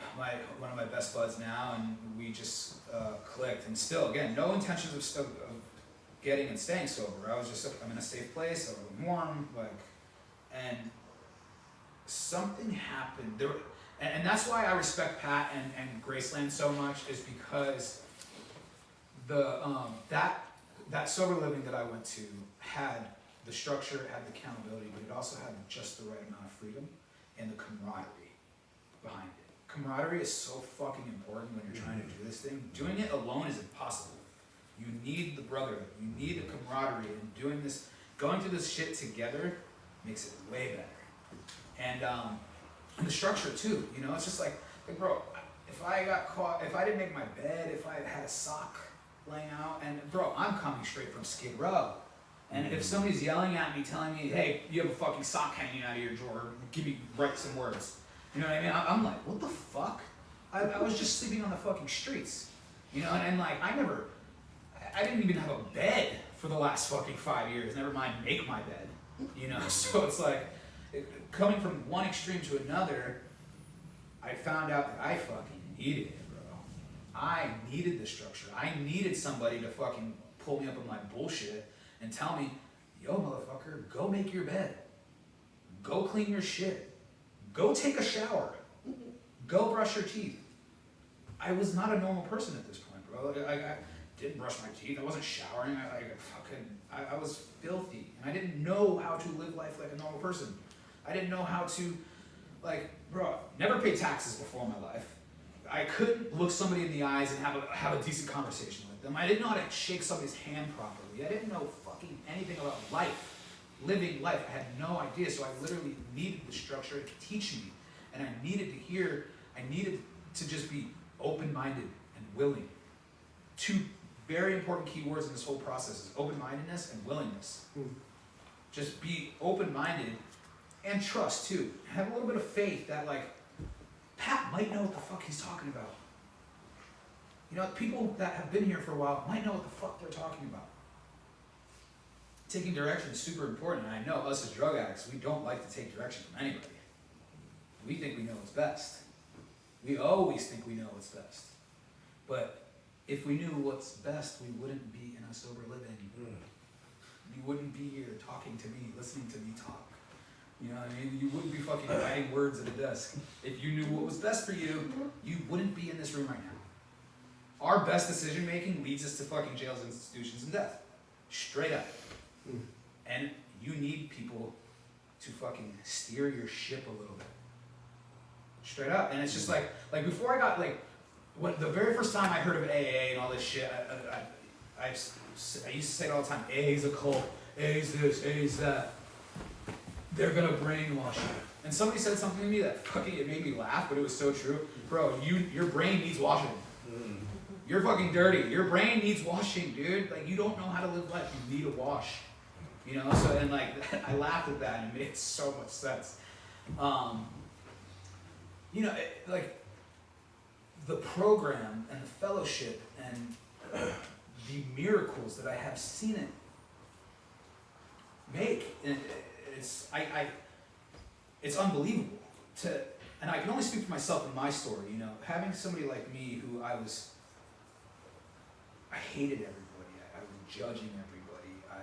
one of my best buds now, and we just clicked. And still, again, no intentions of getting and staying sober. I was just, I'm in a safe place, I was warm, like, and something happened. And that's why I respect Pat and Graceland so much, is because that sober living that I went to had the structure, it had the accountability, but it also had just the right amount of freedom and the camaraderie behind it. Camaraderie is so fucking important when you're trying to do this thing. Doing it alone is impossible. You need the brotherhood, you need the camaraderie, and doing this, going through this shit together makes it way better. And the structure too, you know, it's just like bro, if I got caught, if I didn't make my bed, if I had a sock laying out, and bro, I'm coming straight from Skid Row. And if somebody's yelling at me, telling me, hey, you have a fucking sock hanging out of your drawer, write some words. You know what I mean? I'm like, what the fuck? I was just sleeping on the fucking streets. You know, and like, I didn't even have a bed for the last fucking 5 years, never mind make my bed. You know, so it's like, coming from one extreme to another, I found out that I fucking needed it, bro. I needed the structure. I needed somebody to fucking pull me up on my bullshit and tell me, yo, motherfucker, go make your bed. Go clean your shit. Go take a shower. Go brush your teeth. I was not a normal person at this point, bro. I didn't brush my teeth. I wasn't showering. I was filthy. And I didn't know how to live life like a normal person. I didn't know how to, like, bro, never paid taxes before in my life. I couldn't look somebody in the eyes and have a decent conversation with them. I didn't know how to shake somebody's hand properly. I didn't know fucking anything about life, living life. I had no idea, so I literally needed the structure to teach me. And I needed to just be open-minded and willing. Two very important key words in this whole process is open-mindedness and willingness. Just be open-minded and trust too. Have a little bit of faith that like, Pat might know what the fuck he's talking about. You know, people that have been here for a while might know what the fuck they're talking about. Taking direction is super important, and I know us as drug addicts, we don't like to take direction from anybody. We think we know what's best. We always think we know what's best. But if we knew what's best, we wouldn't be in a sober living. You wouldn't be here talking to me, listening to me talk. You know what I mean? You wouldn't be fucking writing words at a desk. If you knew what was best for you, you wouldn't be in this room right now. Our best decision making leads us to fucking jails, institutions, and death. Straight up. And you need people to fucking steer your ship a little bit. Straight up. And it's just like before I got when the very first time I heard of AA and all this shit, I used to say it all the time, AA's a cult, AA's this, AA's that. They're gonna brainwash you. And somebody said something to me that fucking, it made me laugh, but it was so true. Bro, your brain needs washing. You're fucking dirty. Your brain needs washing, dude. Like, you don't know how to live life. You need a wash. You know, so, and like, I laughed at that and it made so much sense. You know, like, the program and the fellowship and the miracles that I have seen it make, it's unbelievable. And I can only speak for myself and my story, you know, having somebody like me who I hated everybody. I was judging everybody. I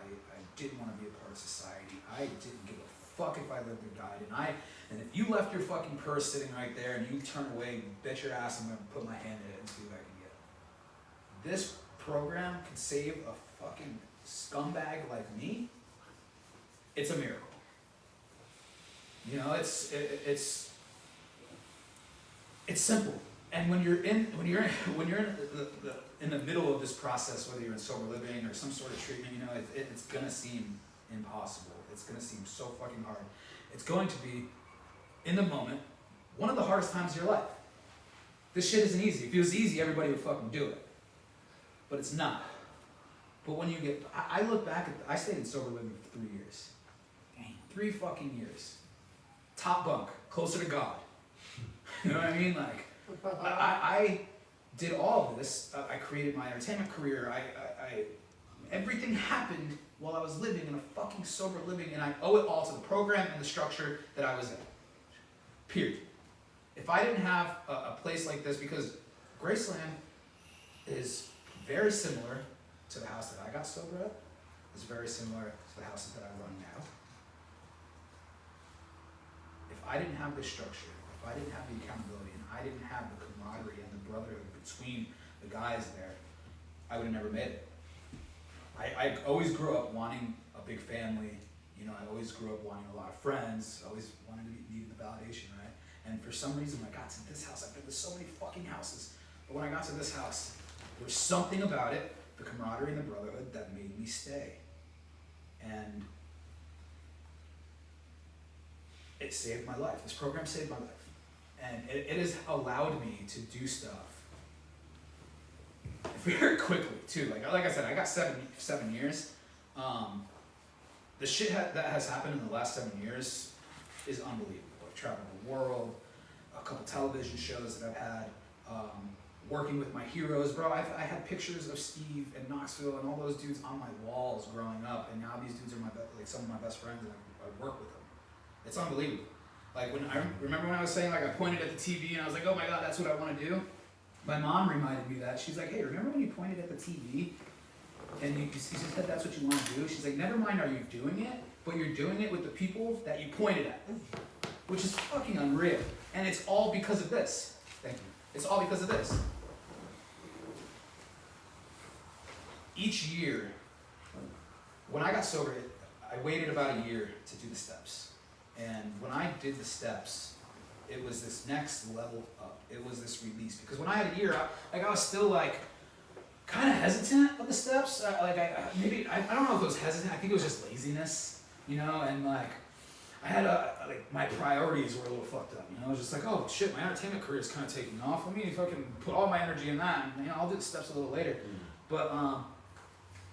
didn't want to be a part of society. I didn't give a fuck if I lived or died. And if you left your fucking purse sitting right there and you turn away, bet your ass I'm gonna put my hand in it and see what I can get. This program can save a fucking scumbag like me. It's a miracle. You know, it's simple. And when you're in the middle of this process, whether you're in sober living or some sort of treatment, you know, it's gonna seem impossible. It's gonna seem so fucking hard. It's going to be, in the moment, one of the hardest times of your life. This shit isn't easy. If it was easy, everybody would fucking do it. But it's not. But when you get, I look back at, I stayed in sober living for 3 years. 3 fucking years. Top bunk, closer to God. You know what I mean? Like, I did all of this. I created my entertainment career. Everything happened while I was living in a fucking sober living, and I owe it all to the program and the structure that I was in. Period. If I didn't have a place like this, because Graceland is very similar to the house that I got sober at, it's very similar to the houses that I run now. If I didn't have this structure, if I didn't have the accountability, and I didn't have the camaraderie and the brotherhood between the guys there, I would have never made it. I always grew up wanting a big family. You know, I always grew up wanting a lot of friends. I always wanted to need the validation, right? And for some reason, when I got to this house, I've been to so many fucking houses, but when I got to this house, there was something about it, the camaraderie and the brotherhood, that made me stay. And it saved my life. This program saved my life. And it has allowed me to do stuff very quickly too. Like I said, I got seven years. The shit that has happened in the last 7 years is unbelievable. I've traveled the world, a couple television shows that I've had, working with my heroes, bro. I had pictures of Steve and Knoxville and all those dudes on my walls growing up, and now these dudes are some of my best friends, and I work with them. It's unbelievable. Like remember when I was saying, like, I pointed at the TV and I was like, oh my God, that's what I want to do. My mom reminded me that. She's like, hey, remember when you pointed at the TV and you said that's what you want to do? She's like, never mind are you doing it, but you're doing it with the people that you pointed at, which is fucking unreal. And it's all because of this. Thank you. It's all because of this. Each year, when I got sober, I waited about a year to do the steps. And when I did the steps, it was this next level up. It was this release. Because when I had a year, I was still like kind of hesitant of the steps. I don't know if it was hesitant. I think it was just laziness, you know. And like I had my priorities were a little fucked up. You know, I was just like, oh shit, my entertainment career is kind of taking off. Let me fucking put all my energy in that. And, you know, I'll do the steps a little later. But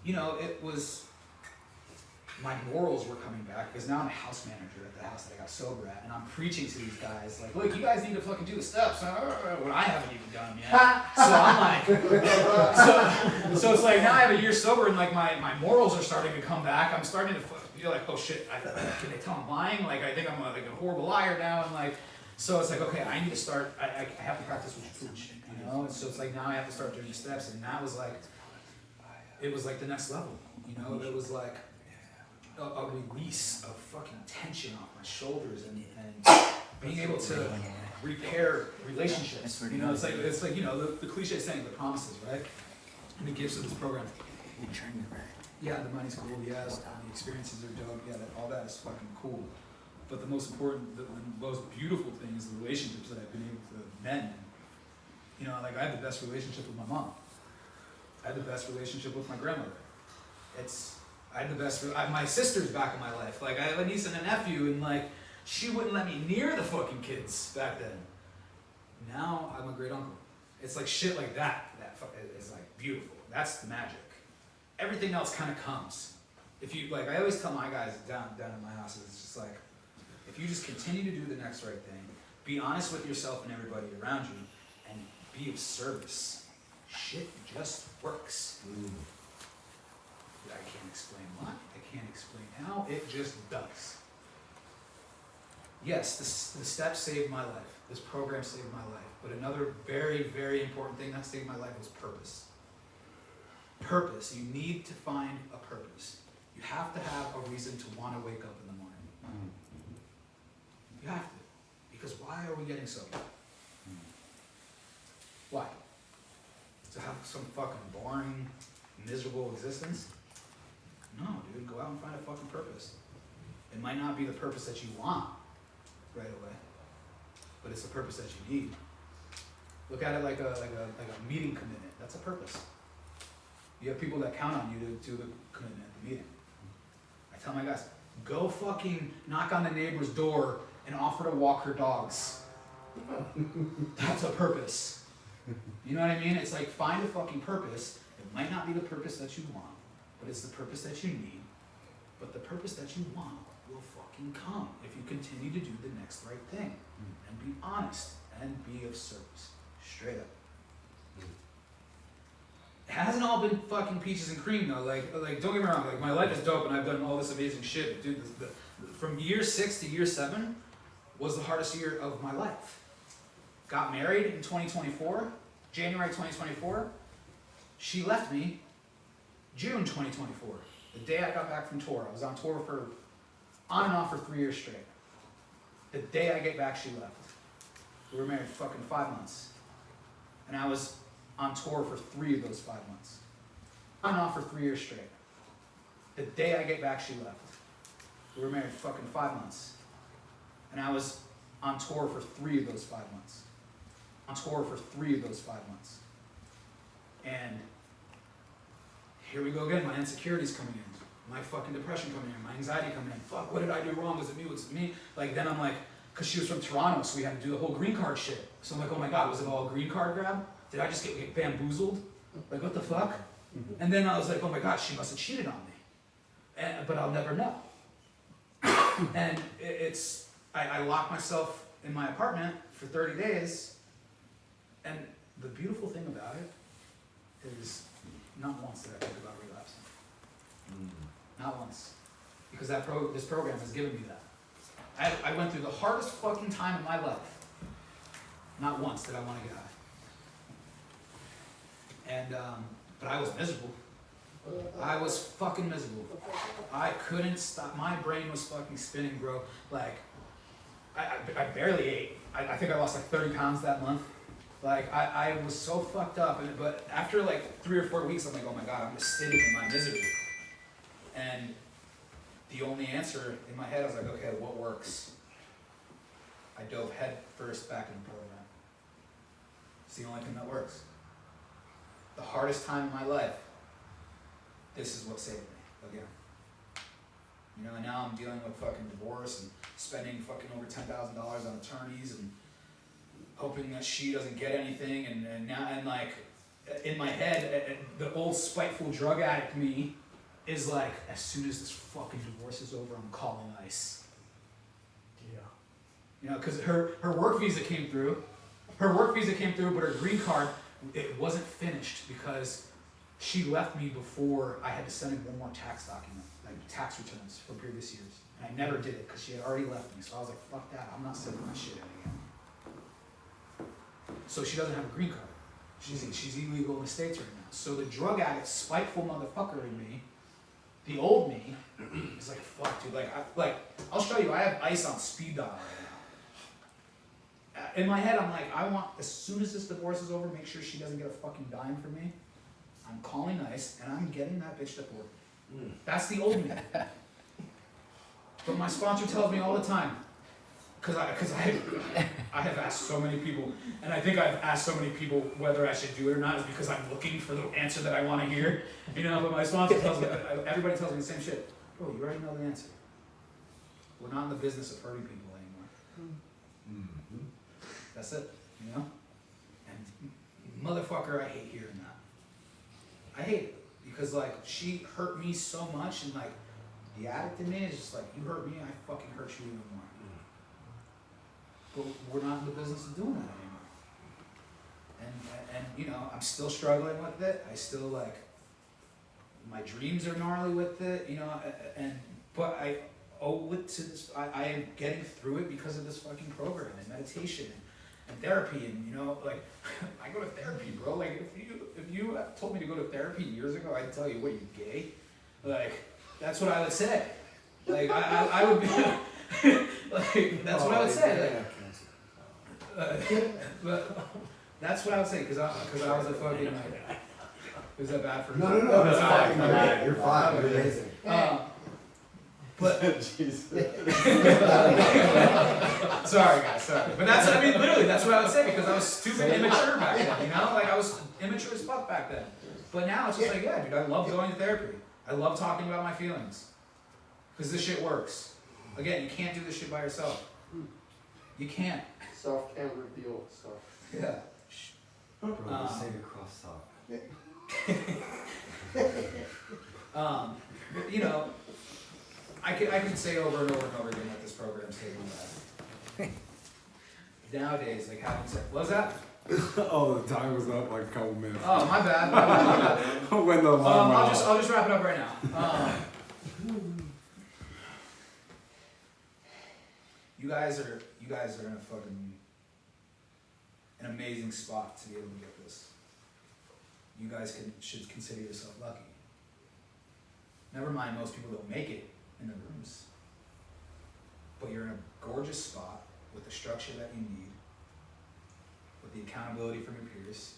you know, it was. My morals were coming back because now I'm a house manager at the house that I got sober at, and I'm preaching to these guys like, look, you guys need to fucking do the steps. When I haven't even done them yet. So I'm like, so it's like now I have a year sober, and like my morals are starting to come back. I'm starting to feel like, oh shit, can they tell I'm lying? Like I think I'm like a horrible liar now, and like, so it's like, okay, I need to start. I have to practice what you preach, you know. And so it's like now I have to start doing the steps, and that was like, it was like the next level, you know. It was like a release of fucking tension off my shoulders and being able to repair relationships. You know, it's like you know the cliche saying, the promises, right? And the gifts of this program. Yeah, the money's cool. Yeah, the experiences are dope. Yeah, all that is fucking cool. But the most important, the most beautiful thing is the relationships that I've been able to mend. You know, like I had the best relationship with my mom. I had the best relationship with my grandmother. I had the best, my sister's back in my life. Like, I have a niece and a nephew, and like, she wouldn't let me near the fucking kids back then. Now, I'm a great uncle. It's like shit like that is like beautiful. That's the magic. Everything else kind of comes. If you, like, I always tell my guys down in my house, it's just like, if you just continue to do the next right thing, be honest with yourself and everybody around you, and be of service, shit just works. I can't explain why, I can't explain how, it just does. Yes, the steps saved my life. This program saved my life. But another very, very important thing that saved my life was purpose. Purpose. You need to find a purpose. You have to have a reason to want to wake up in the morning. You have to. Because why are we getting sober? Why? To have some fucking boring, miserable existence? No, dude, go out and find a fucking purpose. It might not be the purpose that you want right away, but it's the purpose that you need. Look at it like a meeting commitment. That's a purpose. You have people that count on you to do the commitment at the meeting. I tell my guys, go fucking knock on the neighbor's door and offer to walk her dogs. That's a purpose. You know what I mean? It's like, find a fucking purpose. It might not be the purpose that you want, but it's the purpose that you need. But the purpose that you want will fucking come if you continue to do the next right thing and be honest and be of service. Straight up. It hasn't all been fucking peaches and cream though. Like don't get me wrong. Like, my life is dope and I've done all this amazing shit. Dude, from year 6 to year 7 was the hardest year of my life. Got married in 2024, January 2024. She left me June 2024. The day I got back from tour. I was on tour for on and off for 3 years straight. The day I get back, she left. We were married fucking 5 months. And I was on tour for 3 of those 5 months. On and off for 3 years straight. The day I get back, she left. We were married fucking 5 months. And I was on tour for 3 of those 5 months. On tour for 3 of those 5 months. And here we go again, my insecurities coming in. My fucking depression coming in. My anxiety coming in. Fuck, what did I do wrong? Was it me? Was it me? Like, then I'm like, because she was from Toronto, so we had to do the whole green card shit. So I'm like, oh my God, was it all a green card grab? Did I just get bamboozled? Like, what the fuck? And then I was like, oh my God, she must have cheated on me. But I'll never know. And I locked myself in my apartment for 30 days. And the beautiful thing about it is not once did I think about relapsing. Not once. Because this program has given me that. I went through the hardest fucking time of my life. Not once did I want to get high. And, but I was miserable. I was fucking miserable. I couldn't stop. My brain was fucking spinning, bro. Like, I barely ate. I think I lost like 30 pounds that month. Like, I was so fucked up. But after like 3 or 4 weeks, I'm like, oh my God, I'm just sitting in my misery. And the only answer in my head, I was like, okay, what works? I dove head first back in the program. It's the only thing that works. The hardest time in my life, this is what saved me, again. You know, and now I'm dealing with fucking divorce and spending fucking over $10,000 on attorneys and hoping that she doesn't get anything. And now, and like, in my head, the old spiteful drug addict me is like, as soon as this fucking divorce is over, I'm calling ICE. Yeah. You know, because her work visa came through. Her work visa came through, but her green card, it wasn't finished because she left me before I had to send in one more tax document, like tax returns from previous years. And I never did it because she had already left me. So I was like, fuck that, I'm not sending my shit in again. So she doesn't have a green card. She's illegal in the States right now. So the drug addict, spiteful motherfucker in me, the old me, is like, fuck, dude. Like, I'll show you. I have ICE on speed dial right now. In my head, I'm like, I want, as soon as this divorce is over, make sure she doesn't get a fucking dime from me. I'm calling ICE, and I'm getting that bitch deported. That's the old me. But my sponsor tells me all the time, because I have asked so many people, and I think I've asked so many people whether I should do it or not is because I'm looking for the answer that I want to hear. You know, but my sponsor tells me, everybody tells me the same shit. Bro, you already know the answer. We're not in the business of hurting people anymore. Mm-hmm. That's it, you know? And motherfucker, I hate hearing that. I hate it because like she hurt me so much, and like the addict in me is just like, you hurt me, I fucking hurt you even more. But we're not in the business of doing that anymore. And you know, I'm still struggling with it. I still like, my dreams are gnarly with it, you know, but I owe it to this. I am getting through it because of this fucking program and meditation and therapy, and you know, like I go to therapy, bro. Like if you told me to go to therapy years ago, I'd tell you, what, are you gay? Like, that's what I would say. Like, I would be, like, that's what I would say. But that's what I would say, because I was a fucking, like, was that bad for me? No, that's fine. Okay. You're fine. You're amazing. But sorry guys, sorry. But that's, I mean, literally, that's what I would say, because I was stupid, immature back then, you know? Like, I was immature as fuck back then. But now it's just like, yeah, dude, I love going to therapy. I love talking about my feelings. Because this shit works. Again, you can't do this shit by yourself. You can't. Self can reveal stuff. Yeah. Bro, say the cross talk. You know, I can say over and over and over again that this program's taking me back. Nowadays, like having sex. What was that? Oh, the time was up like a couple minutes. Oh, my bad. My bad. When the alarm went off. I'll just wrap it up right now. You guys are in a fucking an amazing spot to be able to get this. You guys should consider yourself lucky. Never mind, most people don't make it in the rooms. But you're in a gorgeous spot with the structure that you need, with the accountability from your peers,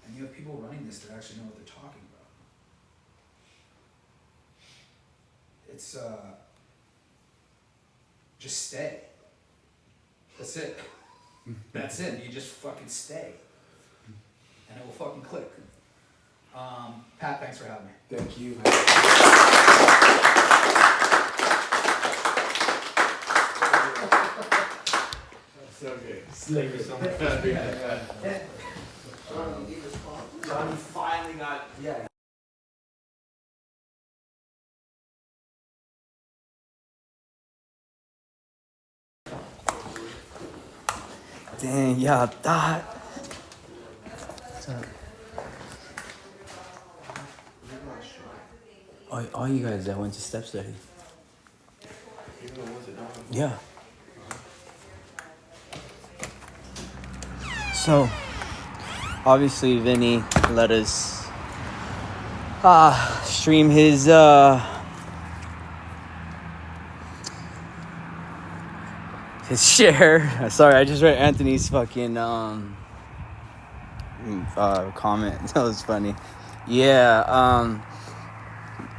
and you have people running this that actually know what they're talking about. It's just stay. That's it. That's it. You just fucking stay. And it will fucking click. Pat, thanks for having me. Thank you. So good. Thank you so much. Johnny finally got, yeah. Dang, y'all thought. All you guys that went to step study. Yeah. So, obviously, Vinnie let us stream his share. Sorry, I just read Anthony's fucking comment. That was funny. Yeah,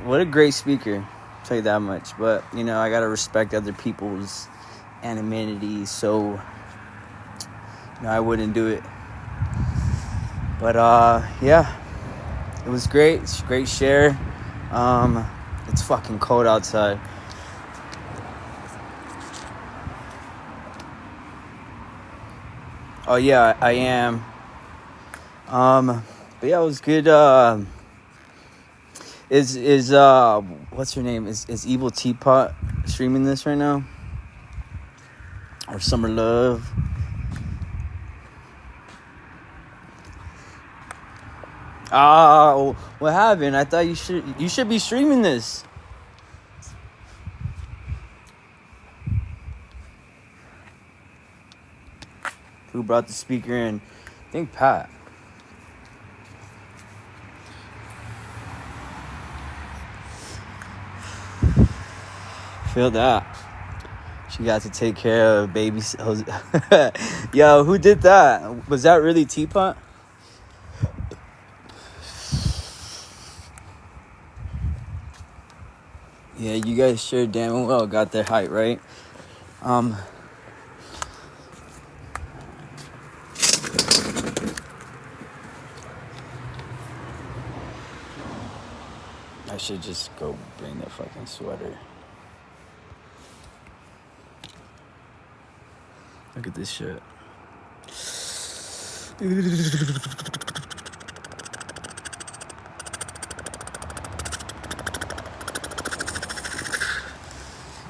what a great speaker. I'll tell you that much. But, you know, I gotta respect other people's anonymity, so you know, I wouldn't do it. But yeah, it was great. It's a great share. It's fucking cold outside. Oh yeah, I am. But yeah, it was good. Is what's her name? Is Evil Teapot streaming this right now? Or Summer Love? Oh, what happened? I thought you should be streaming this. Who brought the speaker in? I think Pat. Feel that. She got to take care of baby. Yo, who did that? Was that really Teapot? Yeah, you guys sure damn well got their height right. I should just go bring the fucking sweater. Look at this shit.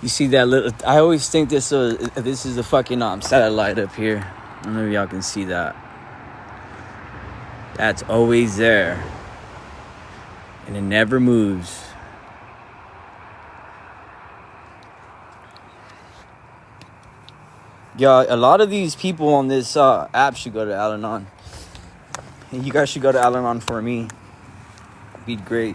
You see that little? I always think this is a fucking satellite up here. I don't know if y'all can see that. That's always there, and it never moves. Yeah, a lot of these people on this app should go to Al-Anon. You guys should go to Al-Anon for me. Be great.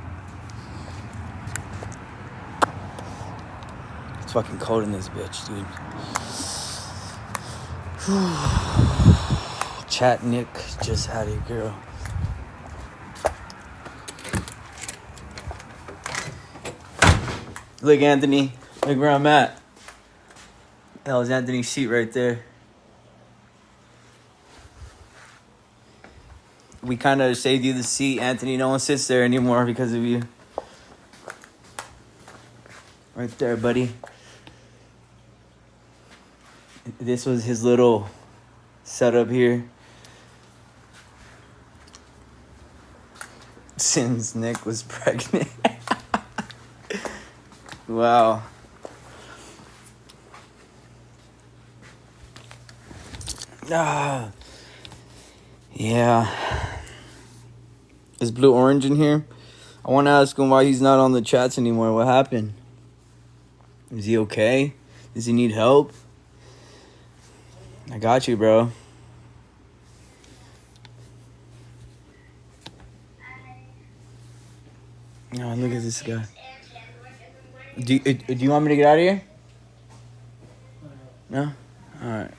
It's fucking cold in this bitch, dude. Chat Nick just had a girl. Look, Anthony. Look where I'm at. That was Anthony's seat right there. We kind of saved you the seat, Anthony. No one sits there anymore because of you. Right there, buddy. This was his little setup here. Since Nick was pregnant. Wow. Ah. Yeah. Is Blue Orange in here? I want to ask him why he's not on the chats anymore. What happened? Is he okay? Does he need help? I got you, bro. Oh, look at this guy. Do you want me to get out of here? No? Alright.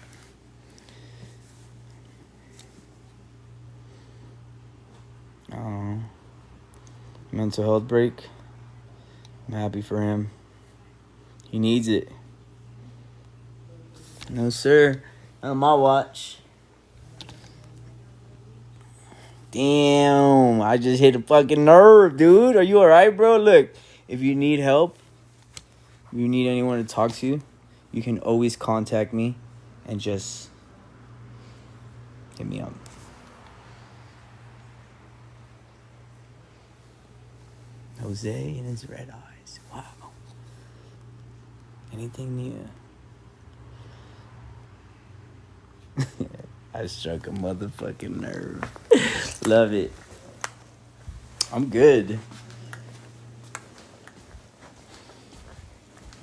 Oh. Mental health break. I'm happy for him. He needs it. No, sir. Not on my watch. Damn. I just hit a fucking nerve, dude. Are you alright, bro? Look, if you need help, if you need anyone to talk to, you can always contact me and just hit me up. Jose and his red eyes. Wow. Anything new? I struck a motherfucking nerve. Love it. I'm good.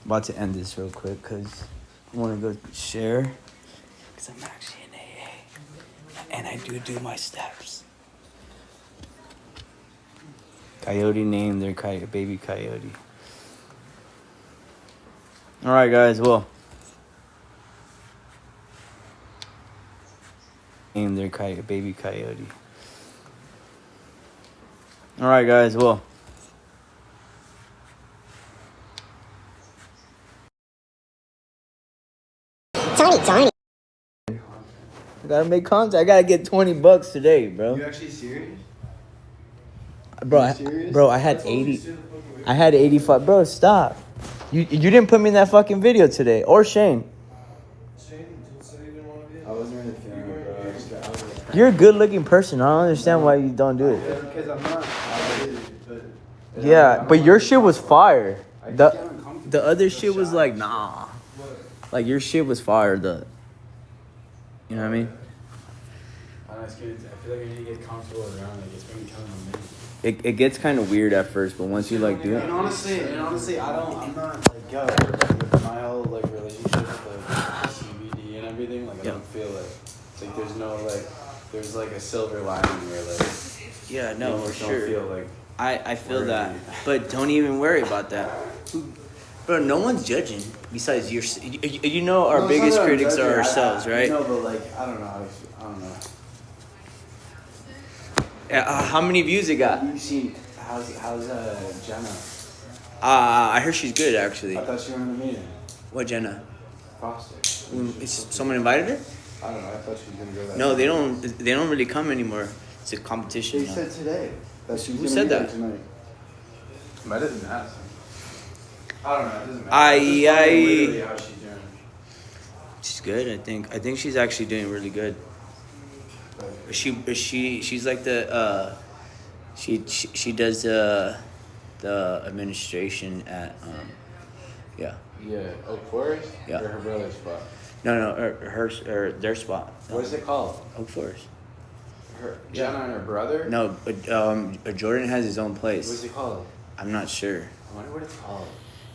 About to end this real quick because I want to go share. Because I'm actually in AA. And I do my steps. Coyote named their baby coyote. Alright, guys, well. Named their baby coyote. Alright, guys, well. Tony. I gotta make contact. I gotta get $20 today, bro. You actually serious? Bro, I had 80. I had 85. Bro, stop. You didn't put me in that fucking video today. Or Shane. I wasn't really feeling it, bro. You're a good looking person. I don't understand why you don't do it. Yeah, because I'm not. Yeah, but your shit was fire. The other shit was like, nah. Like, your shit was fire. You know what I mean? I feel like I need to get comfortable around it. It's been kind of amazing. It gets kind of weird at first, but once you like do it. And honestly, I'm not like, yo, with my whole like relationship with like CBD and everything, like I don't feel it. It's like there's like a silver lining where like No, for sure. Don't feel like I feel that, but don't even worry about that. Bro, no one's judging besides your. You know, our biggest critics are ourselves, right? No, but like I don't know. How many views it got? You see, how's Jenna? I heard she's good actually. I thought she were in the meeting. What Jenna? Foster. Someone invited her? I don't know. I thought she was gonna go that. No, they don't. They don't really come anymore. It's a competition. They said today that she was Who gonna said be there that? tonight. I didn't ask. I don't know. It doesn't matter. Literally how she's doing. She's good. I think she's actually doing really good. She's like the she does the administration at Yeah, Oak Forest. Yeah. Or her brother's spot. No, their spot. What is it called? Oak Forest. Jenna and her brother. No, Jordan has his own place. What's it called? I'm not sure. I wonder what it's called.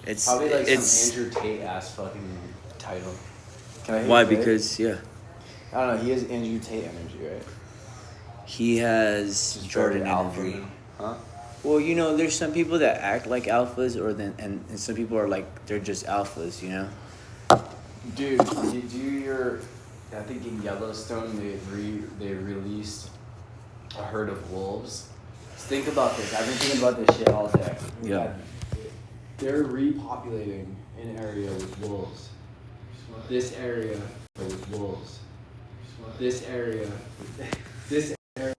It's probably like some Andrew Tate ass fucking title. Can I? Why? Because I don't know. He has Andrew Tate energy, right? he has Jordan energy. Huh? Well, you know, there's some people that act like alphas, and some people are like they're just alphas. You know. Dude, did you hear? I think in Yellowstone they released a herd of wolves. Just think about this. I've been thinking about this shit all day. Yeah. They're repopulating an area with wolves. This area with wolves. This area. This area.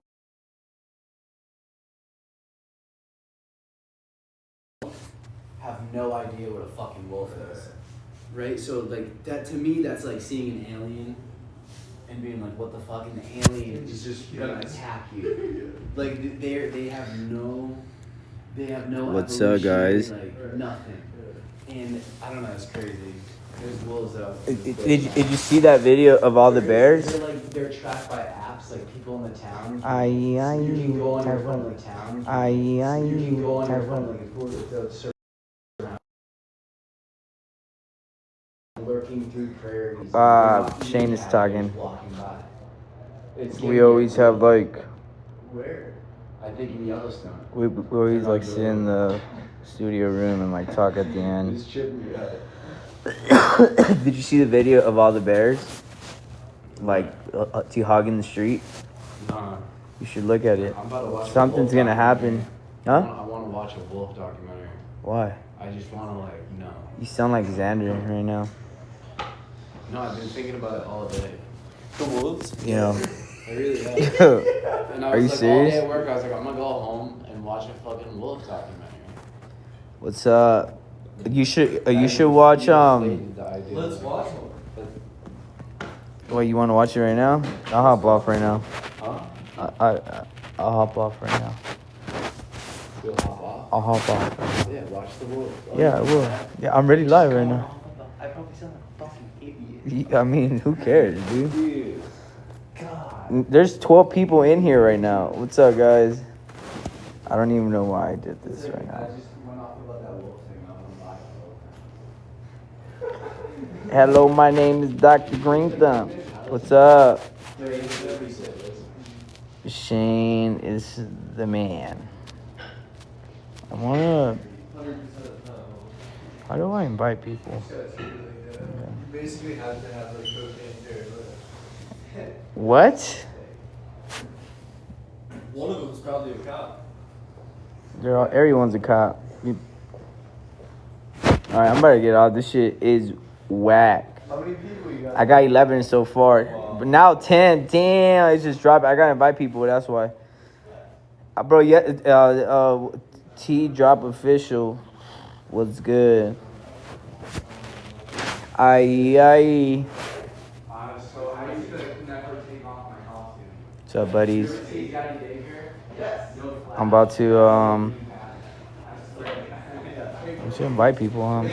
Have no idea what a fucking wolf is. Right? So like that to me that's like seeing an alien and being like, what the fuck? And the alien is just gonna attack you. Like they have no What's up, guys? Like nothing. And I don't know, it's crazy. There's wolves out. Did you see that video of all the bears? They're tracked by apps, like people in the town. Aye, aye, You can go on your phone in the town. Aye, aye, You can go on your phone like lurking through prairies. Shane is talking. Walking by. We always have like Where? I think in Yellowstone. we always like sit in the studio room and like talk at the end. It's tripping me out. Did you see the video of all the bears? Like hogging the street? Nah. You should look at it. I'm about to watch Something's gonna happen. Huh? I want to watch a wolf documentary. Why? I just want to like know. You sound like Xander right now. No, I've been thinking about it all day. The wolves? Yeah. I really have. And I Are was you like, serious? all day at work, I was like, I'm gonna go home and watch a fucking wolf documentary. What's up? You should watch Let's watch one. What, you want to watch it right now? I'll hop off right now. Huh? I'll hop off right now. You'll hop off? I'll hop off. Yeah, watch the wolf. Yeah, I will. Yeah, I'm ready live right now. I probably sound like a fucking idiot. I mean, who cares, dude? Dude. God. There's 12 people in here right now. What's up, guys? I don't even know why I did this right now. I just went off about that wolf thing. I'm gonna buy it. Hello, my name is Dr. Green Thumb. What's up? Shane is the man. I wanna. How do I invite people? You basically have to have like cocaine there. What? One of them's probably a cop. Everyone's a cop. Alright, I'm about to get off. This shit is whack. How many people you got? I got 11 so far. But now 10. Damn, it's just dropped. I gotta invite people, that's why. Bro, yeah, T drop official. What's good? Aye. So I used to never take off my costume. What's up, buddies? You ever see Daddy Daycare? Yes. I'm about to, I should invite people, huh?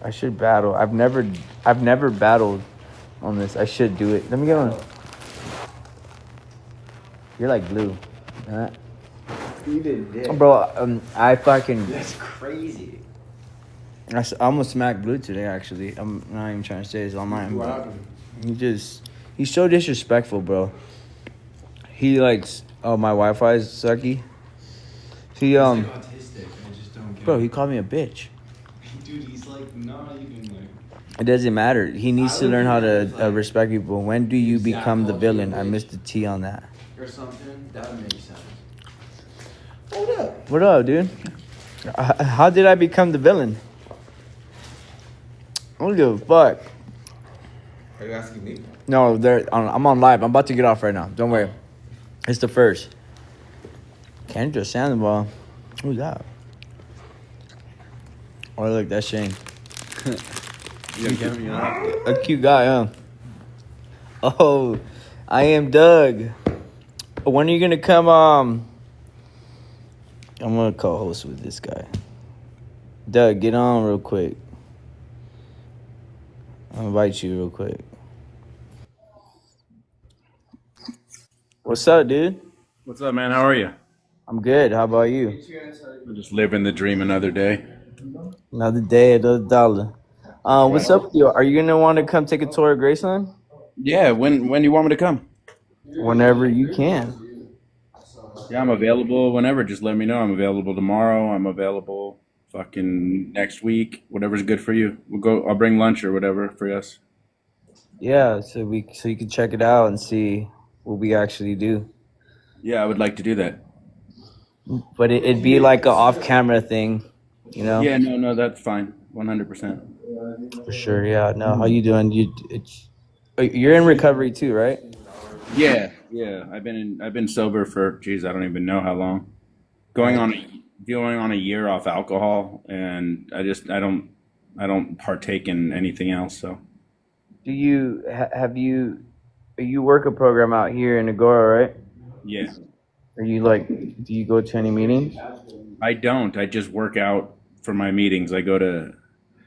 I should battle. I've never battled on this. I should do it. Let me get on. You're like blue. Huh? You did dick. Bro, I fucking. That's crazy. I almost smacked blue today, actually. I'm not even trying to say it's online. What But happened? he's so disrespectful, bro. He likes, oh, my Wi-Fi is sucky. He, He's like autistic. I just don't get bro, it. he called me a bitch. Dude, he's like not even like. It doesn't matter. He needs I to would learn be how like, to respect people. When do you Zach become the called you a villain? I bitch. missed the T on that. Or something. That would make sense. What up, dude? How did I become the villain? I don't give a fuck. Are you asking me? No, I'm on live. I'm about to get off right now. Don't worry. It's the first. Kendra Sandoval. Who's that? Oh, look, that's Shane. A cute guy, huh? Oh, I am Doug. When are you gonna come? I'm gonna co-host with this guy. Doug, get on real quick. I'll invite you real quick. What's up, dude? What's up, man? How are you? I'm good. How about you? I'm just living the dream another day. Another day, another dollar. What's up with you? Are you gonna want to come take a tour of Graceland? Yeah, when do you want me to come? whenever you can. Yeah, I'm available whenever. Just let me know. I'm available tomorrow. I'm available fucking next week. Whatever's good for you. We'll go. I'll bring lunch or whatever for us. Yeah, so you can check it out and see what we actually do. Yeah, I would like to do that. But it'd be like a off-camera thing, you know? Yeah, no, that's fine. 100%. For sure. Yeah. No, how you doing? You're in recovery too, right? Yeah, yeah. I've been sober for geez, I don't even know how long. Going on a year off alcohol, and I don't partake in anything else. So Do you have you work a program out here in Agora, right? yeah, Are you like, do you go to any meetings? I don't. I just work out for my meetings. I go to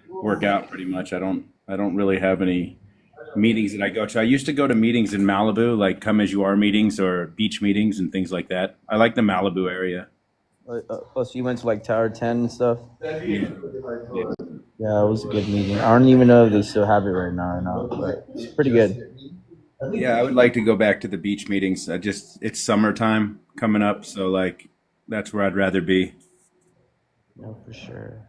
work out pretty much. I don't really have any meetings that I go to. I used to go to meetings in Malibu, like come as you are meetings or beach meetings and things like that. I like the Malibu area. Oh, so you went to like Tower 10 and stuff? Yeah. Yeah. Yeah, it was a good meeting. I don't even know if they still have it right now or not, but it's pretty good. Yeah, I would like to go back to the beach meetings. It's summertime coming up, so like that's where I'd rather be. No, for sure.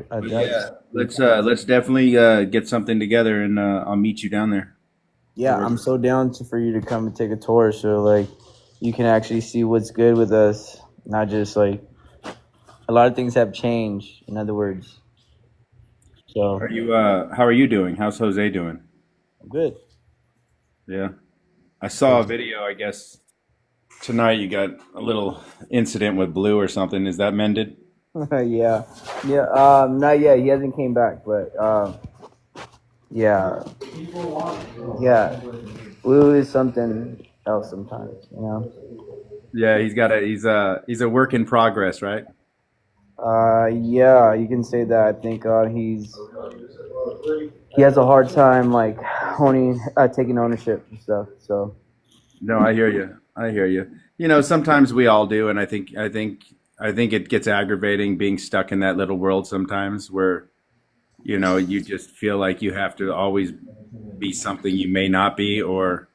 But yeah, let's definitely get something together, and I'll meet you down there. Yeah, I'm so down for you to come and take a tour, so like you can actually see what's good with us, not just like a lot of things have changed. In other words, so Are you how are you doing? How's Jose doing? I'm good. Yeah. I saw a video, I guess tonight you got a little incident with Blue or something. Is that mended? Yeah, yeah. Not yet. He hasn't came back, but yeah, yeah. Blue is something else sometimes, you know. Yeah, he's a work in progress, right? Yeah, you can say that. I think he has a hard time like taking ownership and stuff. So No, I hear you. I hear you. You know, sometimes we all do, and I think it gets aggravating being stuck in that little world sometimes where, you know, you just feel like you have to always be something you may not be or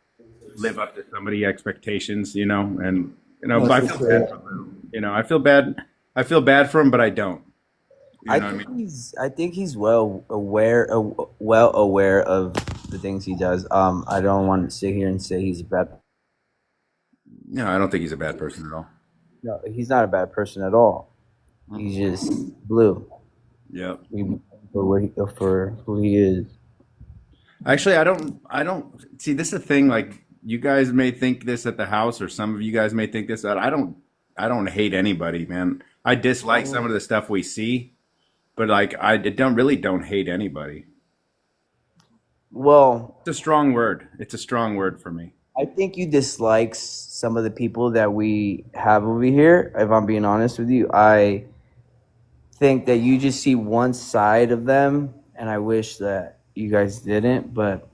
live up to somebody's expectations, you know, and you know, no, but I for feel sure. bad for him. You know, I feel bad for him, but I don't. You know what I mean? I think he's well aware of the things he does. I don't want to sit here and say he's a bad. No, I don't think he's a bad person at all. No, he's not a bad person at all. He's just blue. Yeah. For who he is. Actually, I don't see this is the thing. Like you guys may think this at the house, or some of you guys may think this. But I don't hate anybody, man. I dislike some of the stuff we see, but like don't hate anybody. Well, It's a strong word. It's a strong word for me. I think you dislike some of the people that we have over here. If I'm being honest with you, I think that you just see one side of them, and I wish that you guys didn't. But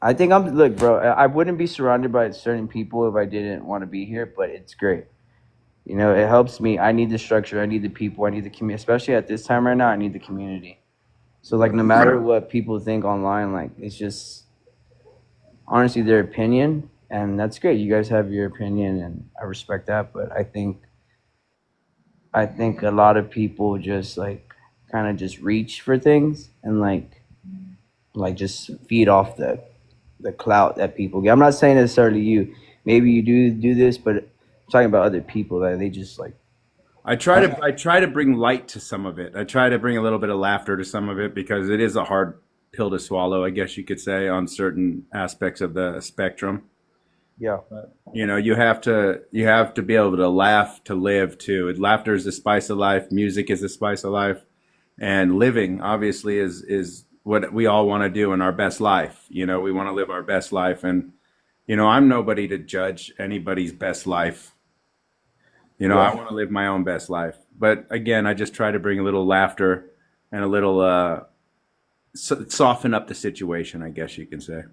I think look, bro. I wouldn't be surrounded by certain people if I didn't want to be here. But it's great. You know, it helps me. I need the structure. I need the people. I need the community. Especially at this time right now, I need the community. So like, no matter what people think online, like it's just honestly their opinion, and that's great. You guys have your opinion, and I respect that. But I think a lot of people just like kind of just reach for things and like just feed off the clout that people get. I'm not saying necessarily you. Maybe you do this, but I'm talking about other people that they just like. I try to bring light to some of it. I try to bring a little bit of laughter to some of it because it is a hard pill to swallow, I guess you could say, on certain aspects of the spectrum. Yeah. You know, you have to be able to laugh to live too. Laughter is the spice of life. Music is the spice of life, and living obviously is what we all want to do in our best life. You know, we want to live our best life, and you know, I'm nobody to judge anybody's best life. You know, I Yeah. want to live my own best life, but again, I just try to bring a little laughter and a little soften up the situation. I guess you can say.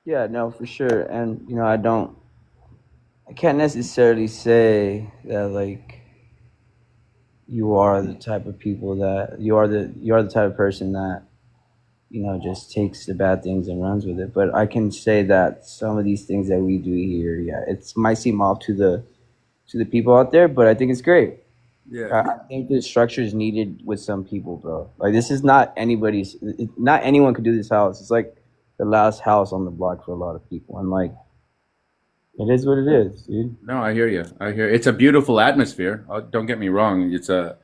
Yeah, no, for sure. And you know, I can't necessarily say that like you are the type of people that you are the type of person that just takes the bad things and runs with it. But I can say that some of these things that we do here, yeah, it might seem off to the people out there, but I think it's great. Yeah. I think the structure is needed with some people, bro. Like this is not anybody's. Not anyone could do this house. It's like the last house on the block for a lot of people, and like it is what it is, dude. No, I hear you. I hear it's a beautiful atmosphere. Don't get me wrong. It's a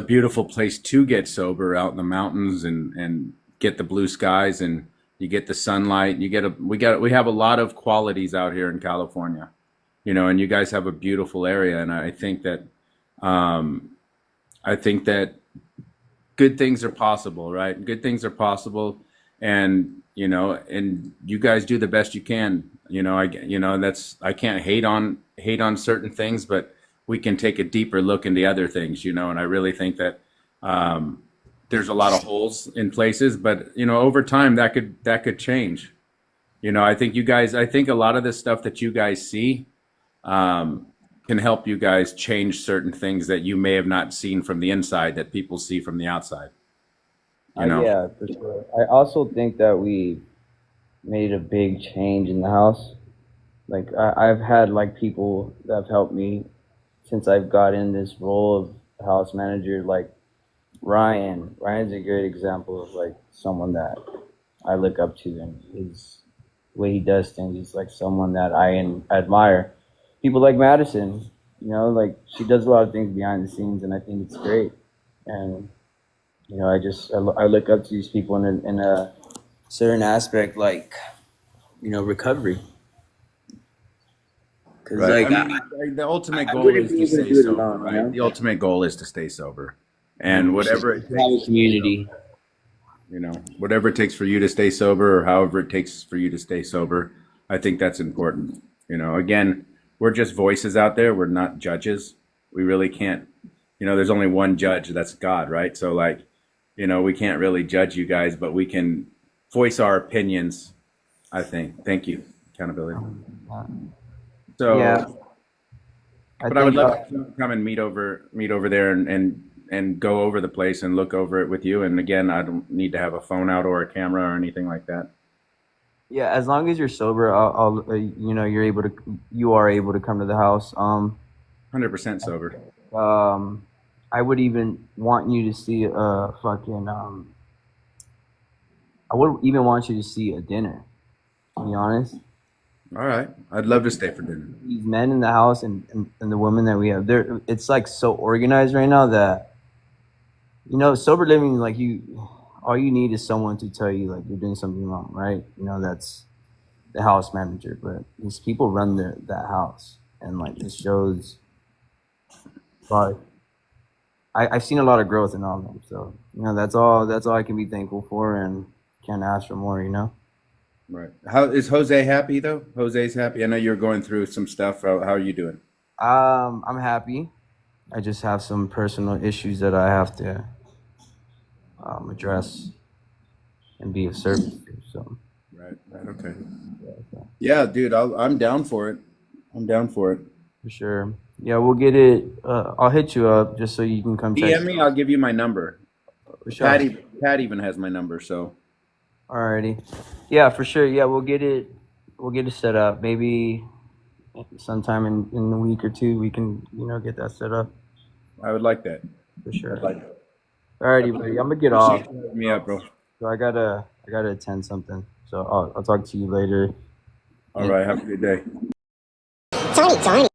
beautiful place to get sober out in the mountains and get the blue skies and you get the sunlight. We have a lot of qualities out here in California, and you guys have a beautiful area. And I think that good things are possible, right? Good things are possible. And, and you guys do the best you can. I can't hate on certain things, but we can take a deeper look into other things, and I really think that there's a lot of holes in places, but over time that could change. I think a lot of the stuff that you guys see can help you guys change certain things that you may have not seen from the inside that people see from the outside. Yeah, for sure. I also think that we made a big change in the house. Like I've had like people that have helped me since I've got in this role of house manager. Like Ryan's a great example of like someone that I look up to, and his way he does things is like someone that I admire. People like Madison, like she does a lot of things behind the scenes, and I think it's great. And I look up to these people in a certain aspect, like recovery. Right. Like the ultimate I goal wouldn't is be to able to stay do it sober, alone, right? The ultimate goal is to stay sober, and whatever it have a takes, community. whatever it takes for you to stay sober, or however it takes for you to stay sober, I think that's important. Again, we're just voices out there. We're not judges. We really can't. There's only one judge. That's God, right? So like, we can't really judge you guys, but we can voice our opinions. I think. Thank you. Accountability. So, Yeah, but I would love to come and meet over there and go over the place and look over it with you. And again, I don't need to have a phone out or a camera or anything like that. Yeah, as long as you're sober, I'll you are able to come to the house. 100% sober. I would even want you to see I would even want you to see a dinner, to be honest. All right. I'd love to stay for dinner. These men in the house and the women that we have, it's like so organized right now that, sober living, like all you need is someone to tell you like you're doing something wrong, right? That's the house manager, but these people run that house, and like it shows. But I've seen a lot of growth in all of them, so that's all I can be thankful for, and can't ask for more, Right. How is Jose happy though? Jose's happy. I know you're going through some stuff. How are you doing? I'm happy. I just have some personal issues that I have to address and be of service to. So. Right. Okay. Yeah, dude. I'm down for it. For sure. Yeah, we'll get it. I'll hit you up just so you can come DM text me. I'll give you my number. For sure. Pat even has my number. So. Alrighty. Yeah, for sure. Yeah, we'll get it set up. Maybe sometime in a week or two we can, get that set up. I would like that. For sure. I'd like it. Alrighty, buddy. I'm gonna get off. Me up, bro. So I gotta attend something. So I'll talk to you later. All right. Have a good day. Tiny.